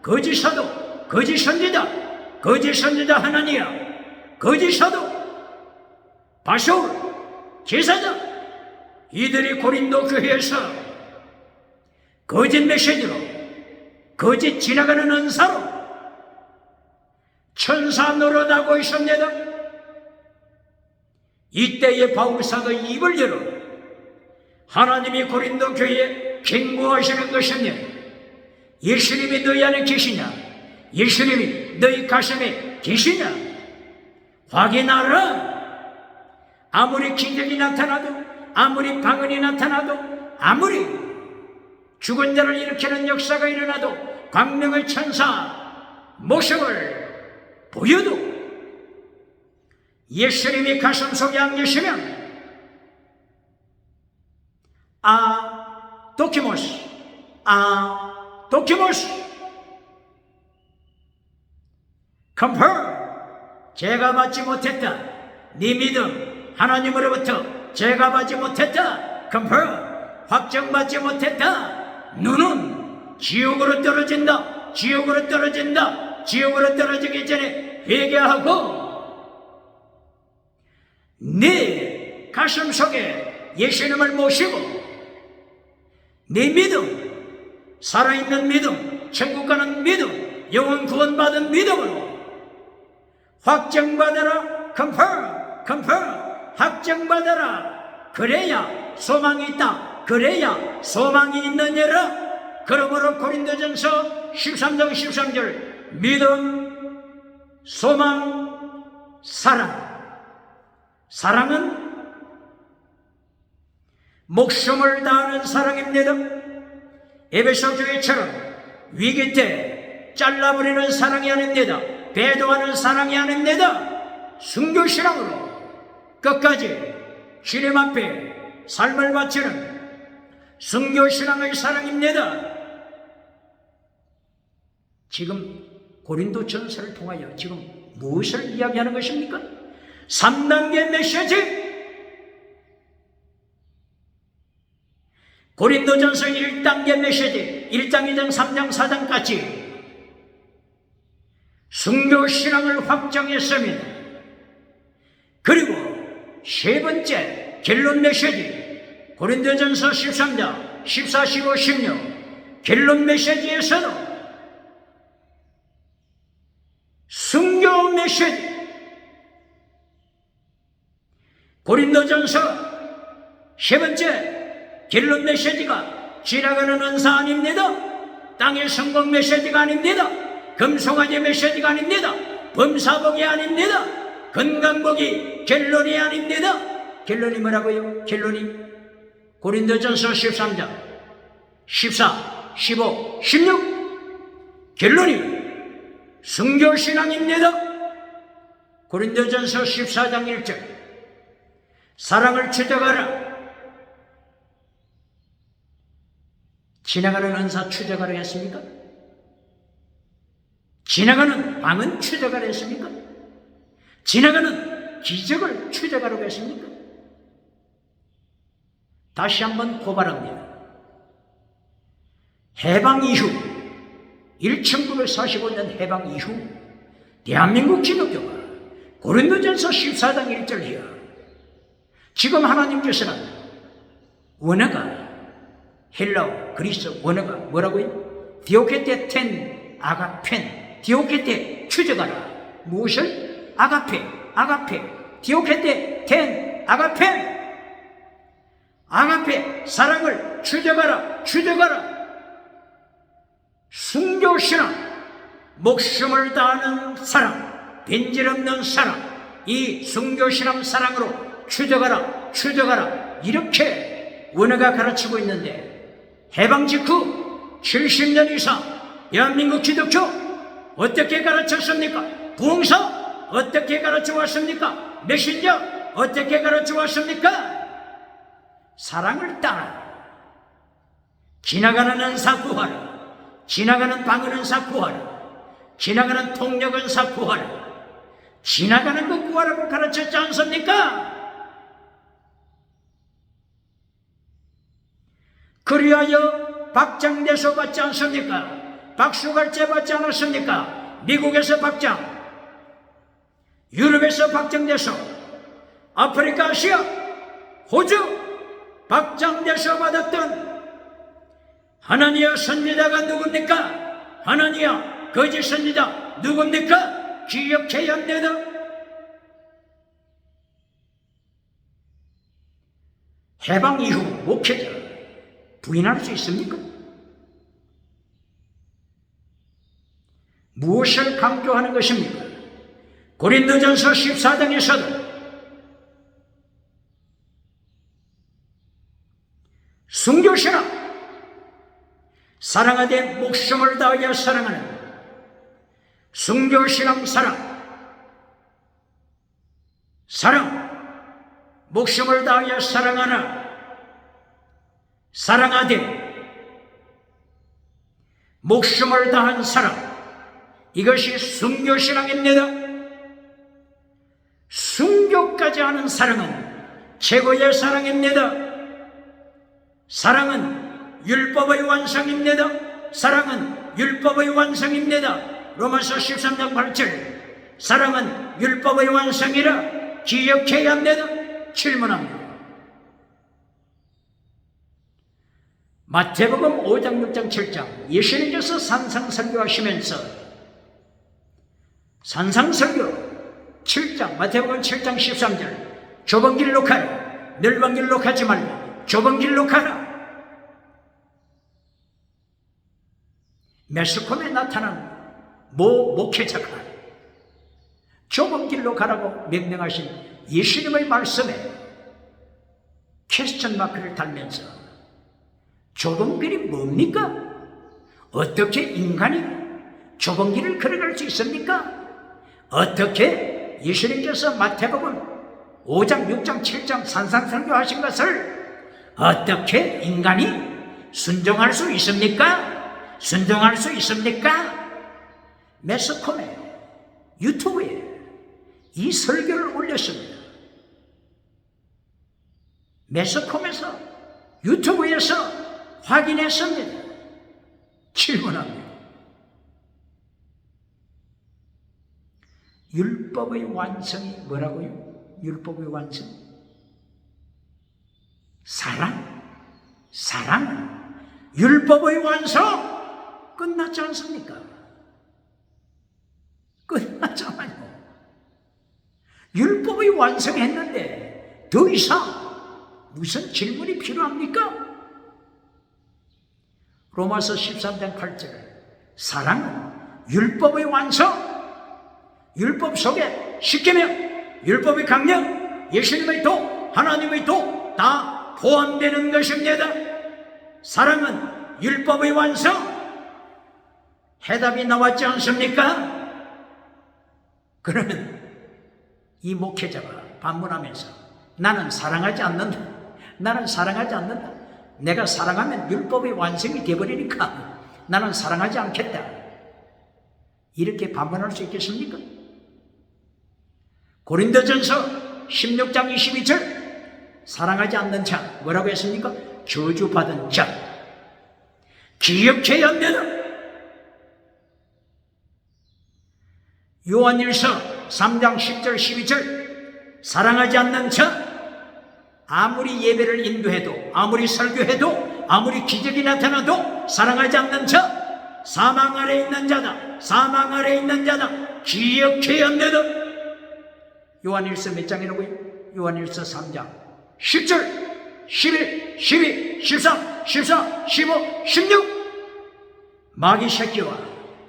거짓 사도, 거짓 선지자, 거짓 선지자 하나니아, 거짓 사도, 바울, 제사장, 이들이 고린도 교회에서 거짓 메시지로, 거짓 지나가는 은사로 천사 노릇하고 있습니다. 이때에 바울 사도 입을 열어 하나님이 고린도 교회에 경고하시는 것이냐? 예수님이 너희 안에 계시냐? 예수님이 너희 가슴에 계시냐? 확인하라. 아무리 기적이 나타나도, 아무리 방언이 나타나도, 아무리 죽은 자를 일으키는 역사가 일어나도, 광명의 천사 모습을 보여도 예수님이 가슴속에 안 계시면 도키모스 컴퍼, 제가 받지 못했다. 네 믿음 하나님으로부터 제가 받지 못했다. 컴퍼, 확정받지 못했다. 너는 지옥으로 떨어진다. 지옥으로 떨어진다. 지옥으로 떨어지기 전에 회개하고 네 가슴 속에 예수님을 모시고 네 믿음, 살아있는 믿음, 천국 가는 믿음, 영원 구원받은 믿음으로 확정받아라. confirm 확정받아라. 그래야 소망이 있다. 그래야 소망이 있느니라. 그러므로 고린도전서 13장 13절 믿음, 소망, 사랑. 사랑은 목숨을 다하는 사랑입니다. 에베소 교회처럼 위기 때 잘라버리는 사랑이 아닙니다. 배도하는 사랑이 아닙니다. 순교신앙으로 끝까지 주님 앞에 삶을 바치는 순교신앙의 사랑입니다. 지금 고린도 전서를 통하여 지금 무엇을 이야기하는 것입니까? 3단계 메시지. 고린도전서 1단계 메시지, 1장, 2장, 3장, 4장까지 순교신앙을 확정했습니다. 그리고 세 번째 결론 메시지, 고린도전서 13장 14, 15, 16 결론 메시지에서는 순교 메시지, 고린도전서 세 번째 결론 메시지가 지나가는 은사 아닙니다. 땅의 성공 메시지가 아닙니다. 금송아지 메시지가 아닙니다. 범사복이 아닙니다. 건강복이 결론이 아닙니다. 결론이 뭐라고요? 결론이 고린도전서 13장 14, 15, 16 결론이 순교신앙입니다. 고린도전서 14장 1절 사랑을 추적하라. 지나가는 은사 추적하라 했습니까? 지나가는 방언 추적하라 했습니까? 지나가는 기적을 추적하라고 했습니까? 다시 한번 고발합니다. 해방 이후 1945년 해방 이후 대한민국 기독교가 고린도전서 14장 1절 이하 지금 하나님께서는 원어가 헬라어, 그리스 원어가 뭐라고요? 디오케테 텐 아가펜, 디오케테 추적하라. 무엇을? 아가페, 디오케테, 텐, 아가페, 사랑을 추적하라. 순교신앙, 목숨을 다하는 사랑, 변질없는 사랑, 이 순교신앙 사랑으로 추적하라. 이렇게 원어가 가르치고 있는데, 해방 직후 70년 이상 대한민국 기독교 어떻게 가르쳤습니까? 부흥사 어떻게 가르쳐 왔습니까? 메신저 어떻게 가르쳐 왔습니까? 사랑을 따라. 지나가는 은사 구하라. 지나가는 방언 은사 구하라. 지나가는 통역 은사 구하라. 지나가는 거 구하라고 가르쳤지 않습니까? 그리하여 박장대소 받지 않습니까? 박수갈제 받지 않았습니까? 미국에서 박장, 유럽에서 박장대소, 아프리카, 아시아, 호주 박장대소 받았던 하나니아 선지자가 누굽니까? 하나니아 거짓 선지자 누굽니까? 기억해야 합니다. 해방 이후 목회자 부인할 수 있습니까? 무엇을 강조하는 것입니까? 고린도전서 14장에서도 순교신앙, 사랑하되 목숨을 다하여 사랑하는 순교신앙 사랑, 목숨을 다하여 사랑하되 목숨을 다한 사랑, 이것이 순교신앙입니다. 순교까지 하는 사랑은 최고의 사랑입니다. 사랑은 율법의 완성입니다. 로마서 13장 8절, 사랑은 율법의 완성이라 기억해야 합니다. 질문합니다. 마태복음 5장 6장 7장, 예수님께서 산상설교하시면서 산상설교 7장, 마태복음 7장 13절, 좁은 길로 가라, 넓은 길로 가지 말고 좁은 길로 가라. 매스컴에 나타난 목회자가 좁은 길로 가라고 명령하신 예수님의 말씀에 퀘스천 마크를 달면서 좁은 길이 뭡니까? 어떻게 인간이 좁은 길을 걸어갈 수 있습니까? 어떻게 예수님께서 마태복음 5장, 6장, 7장 산상설교하신 것을 어떻게 인간이 순종할 수 있습니까? 매스컴에, 유튜브에 이 설교를 올렸습니다. 매스컴에서, 유튜브에서 확인했습니다. 질문합니다. 율법의 완성이 뭐라고요? 율법의 완성? 사랑. 율법의 완성 끝났지 않습니까? 끝났잖아요. 율법의 완성했는데 더 이상 무슨 질문이 필요합니까? 로마서 13장 8절, 사랑은 율법의 완성. 율법 속에 십계명, 율법의 강령, 예수님의 도, 하나님의 도 다 포함되는 것입니다. 사랑은 율법의 완성. 해답이 나왔지 않습니까? 그러면 이 목회자가 반문하면서 나는 사랑하지 않는다. 내가 사랑하면 율법의 완성이 되어버리니까 나는 사랑하지 않겠다. 이렇게 반문할 수 있겠습니까? 고린도전서 16장 22절, 사랑하지 않는 자 뭐라고 했습니까? 저주받은 자. 기억해야 합니다. 요한일서 3장 10절 12절, 사랑하지 않는 자, 아무리 예배를 인도해도, 아무리 설교해도, 아무리 기적이 나타나도 사랑하지 않는 자, 사망 아래 있는 자다. 기억해야 합니다. 요한일서 몇 장이라고요? 요한일서 3장 10절, 11, 12, 13, 14, 15, 16. 마귀 새끼와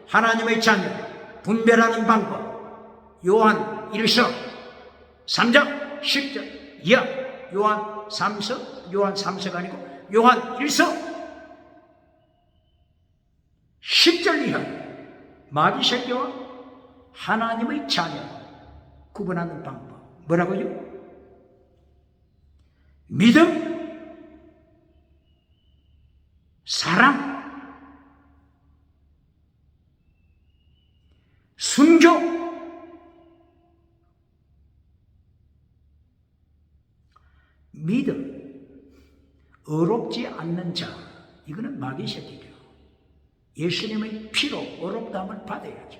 하나님의 자녀 분별하는 방법. 요한 1서 3장 10절 이하. 요한 3서, 요한 3서가 아니고 요한 1서 10절 이하. 마귀 새끼와 하나님의 자녀 구분하는 방법. 뭐라고요? 믿음, 사랑, 순교, 믿음, 어렵지 않는 자. 이거는 마귀 새끼죠. 예수님의 피로 어렵다함을 받아야죠.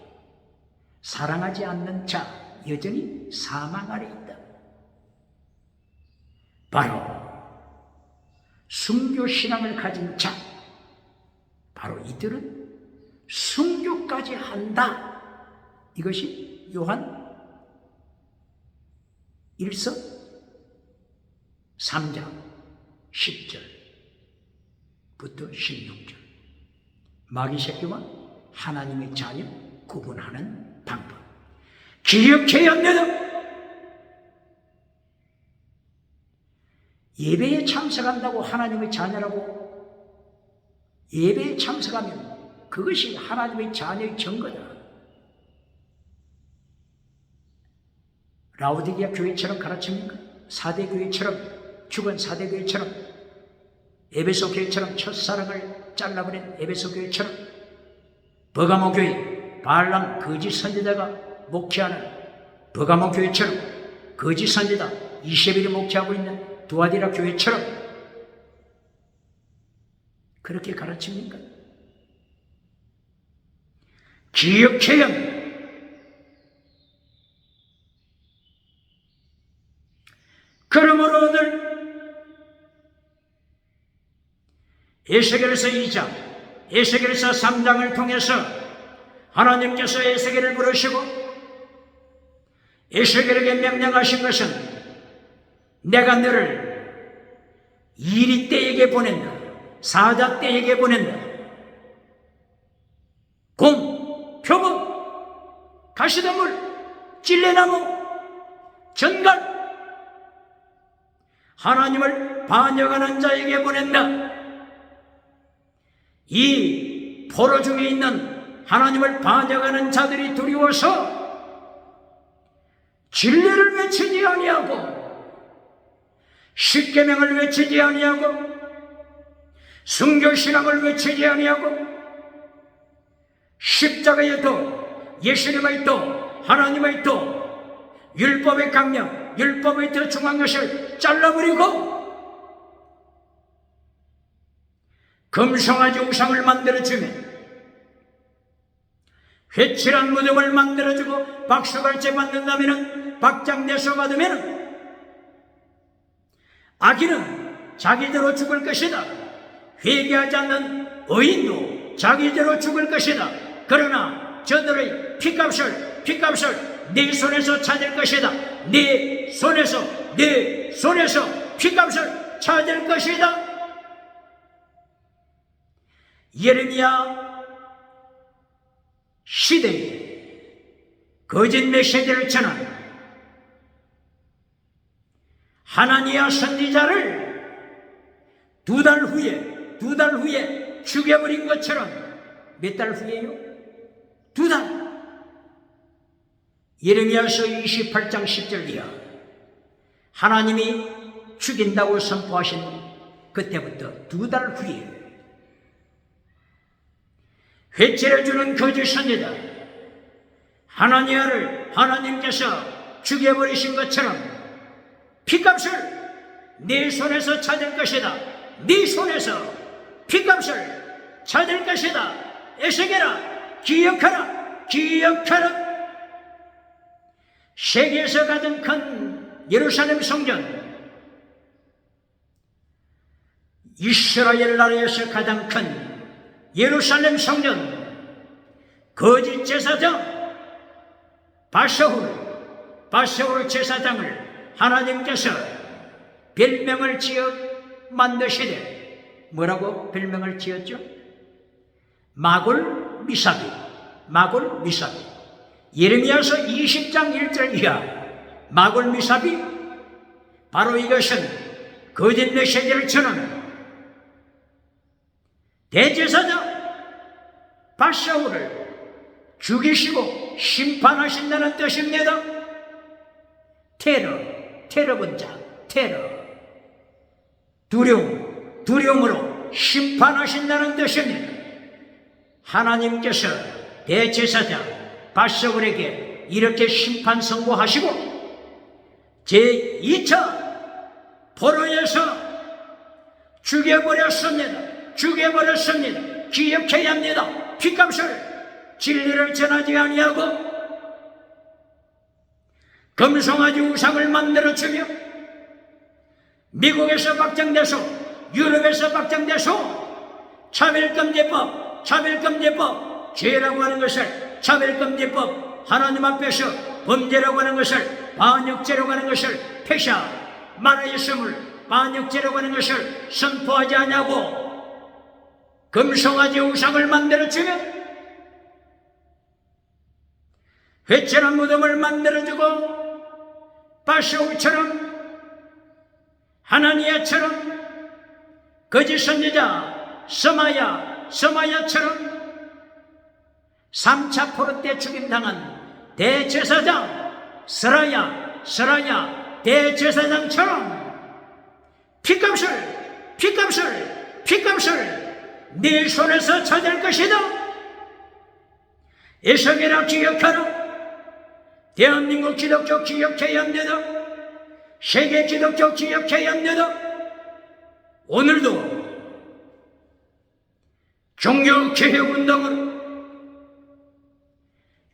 사랑하지 않는 자, 여전히 사망 아래 있다. 바로 순교신앙을 가진 자, 바로 이들은 순교까지 한다. 이것이 요한 1서 3장 10절부터 16절. 마귀 새끼와 하나님의 자녀 구분하는 방법. 기억해야 합니다. 예배에 참석한다고 하나님의 자녀라고? 예배에 참석하면 그것이 하나님의 자녀의 증거다. 라오디게아 교회처럼 가르칩니까? 사대 교회처럼, 죽은 사대 교회처럼, 에베소 교회처럼 첫사랑을 잘라버린 에베소 교회처럼, 버가모 교회, 바알람 거짓 선지자가 목회하는 버가모 교회처럼 거짓 선지자 이세벨이 목회하고 있는 두아디라 교회처럼 그렇게 가르칩니까? 기억해야 합니다. 그러므로 오늘 에스겔서 2장, 에스겔서 3장을 통해서 하나님께서 에스겔을 부르시고 에스겔에게 명령하신 것은 내가 너를 이리 때에게 보낸다. 사자 때에게 보낸다. 곰, 표범, 가시덤불, 찔레나무, 전갈, 하나님을 반역하는 자에게 보낸다. 이 포로 중에 있는 하나님을 반역하는 자들이 두려워서 진리를 외치지 아니하고 십계명을 외치지 아니하고 순교신앙을 외치지 아니하고 십자가의 도, 예수님의 도, 하나님의 도, 율법의 강령, 율법의 더 중요한 것을 잘라버리고 금송아지 우상을 만들어주면 회칠한 무덤을 만들어주고 박수갈채 받는다면 박장대소 받으면 악인은 자기대로 죽을 것이다. 회개하지 않는 의인도 자기대로 죽을 것이다. 그러나 저들의 피값을 네 손에서 찾을 것이다. 네 손에서 피값을 찾을 것이다. 예레미야 시대에 거짓 메시지를 전한 하나니아 선지자를 두 달 후에 죽여버린 것처럼 몇 달 후에요? 2달. 예레미야서 28장 10절 이하 하나님이 죽인다고 선포하신 그때부터 2달 후에 회칠해주는 거짓 선지자 하나니아를 하나님께서 죽여버리신 것처럼 피값을 네 손에서 찾을 것이다. 네 손에서 피값을 찾을 것이다. 에스겔아, 기억하라. 세계에서 가장 큰 예루살렘 성전, 이스라엘 나라에서 가장 큰 예루살렘 성전, 거짓 제사장 바샤훌, 바세올 제사장을 하나님께서 별명을 지어 만드시되 뭐라고 별명을 지었죠? 마굴 미사비. 마굴 미사비. 예레미야서 20장 1절 이하 마굴 미사비, 바로 이것은 거짓 메시지를 전하는 대제사장 바세올을 죽이시고 심판하신다는 뜻입니다. 테러 분자, 테러, 두려움으로 심판하신다는 뜻입니다. 하나님께서 대제사장 바세올에게 이렇게 심판 선고하시고 제2차 포로에서 죽여버렸습니다. 기억해야 합니다. 핏값을, 진리를 전하지 아니하고 금송아지 우상을 만들어주며 미국에서 박정돼서 유럽에서 박정돼서 차별금지법, 죄라고 하는 것을 차별금지법, 하나님 앞에서 범죄라고 하는 것을, 반역죄라고 하는 것을, 패샤, 말하였음을 반역죄라고 하는 것을 선포하지 않냐고 금송아지 우상을 만들어주며 회칠한 무덤을 만들어주고 바세올처럼, 하나니아처럼, 거짓 선지자 서마야처럼 3차 포로 때 죽임당한 대제사장 스라야 대제사장처럼 핏값을 네 손에서 찾을 것이다. 에서게라 기억하라. 대한민국 기독교 기억해야 합니다. 세계 기독교 기억해야 합니다. 오늘도 종교개혁운동으로,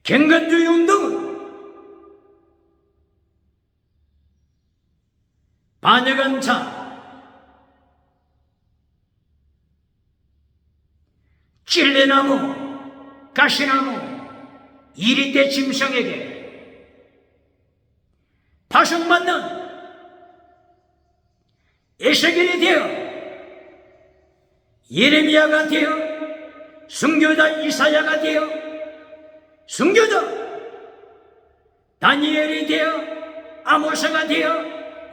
경건주의 운동으로 반역한 자, 찔레나무, 가시나무, 이리떼 짐승에게 파송받는 에스겔이 되어, 예레미야가 되어, 순교자 이사야가 되어, 순교자 다니엘이 되어, 아모스가 되어,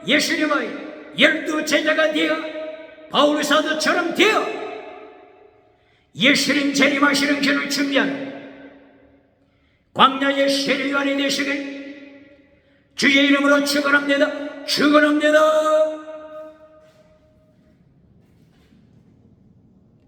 예수님의 12제자가 되어, 바울사도처럼 되어 예수님 재림하시는 길을 준비하는 광야의 세례요한이 되시길 주의 이름으로 축원합니다.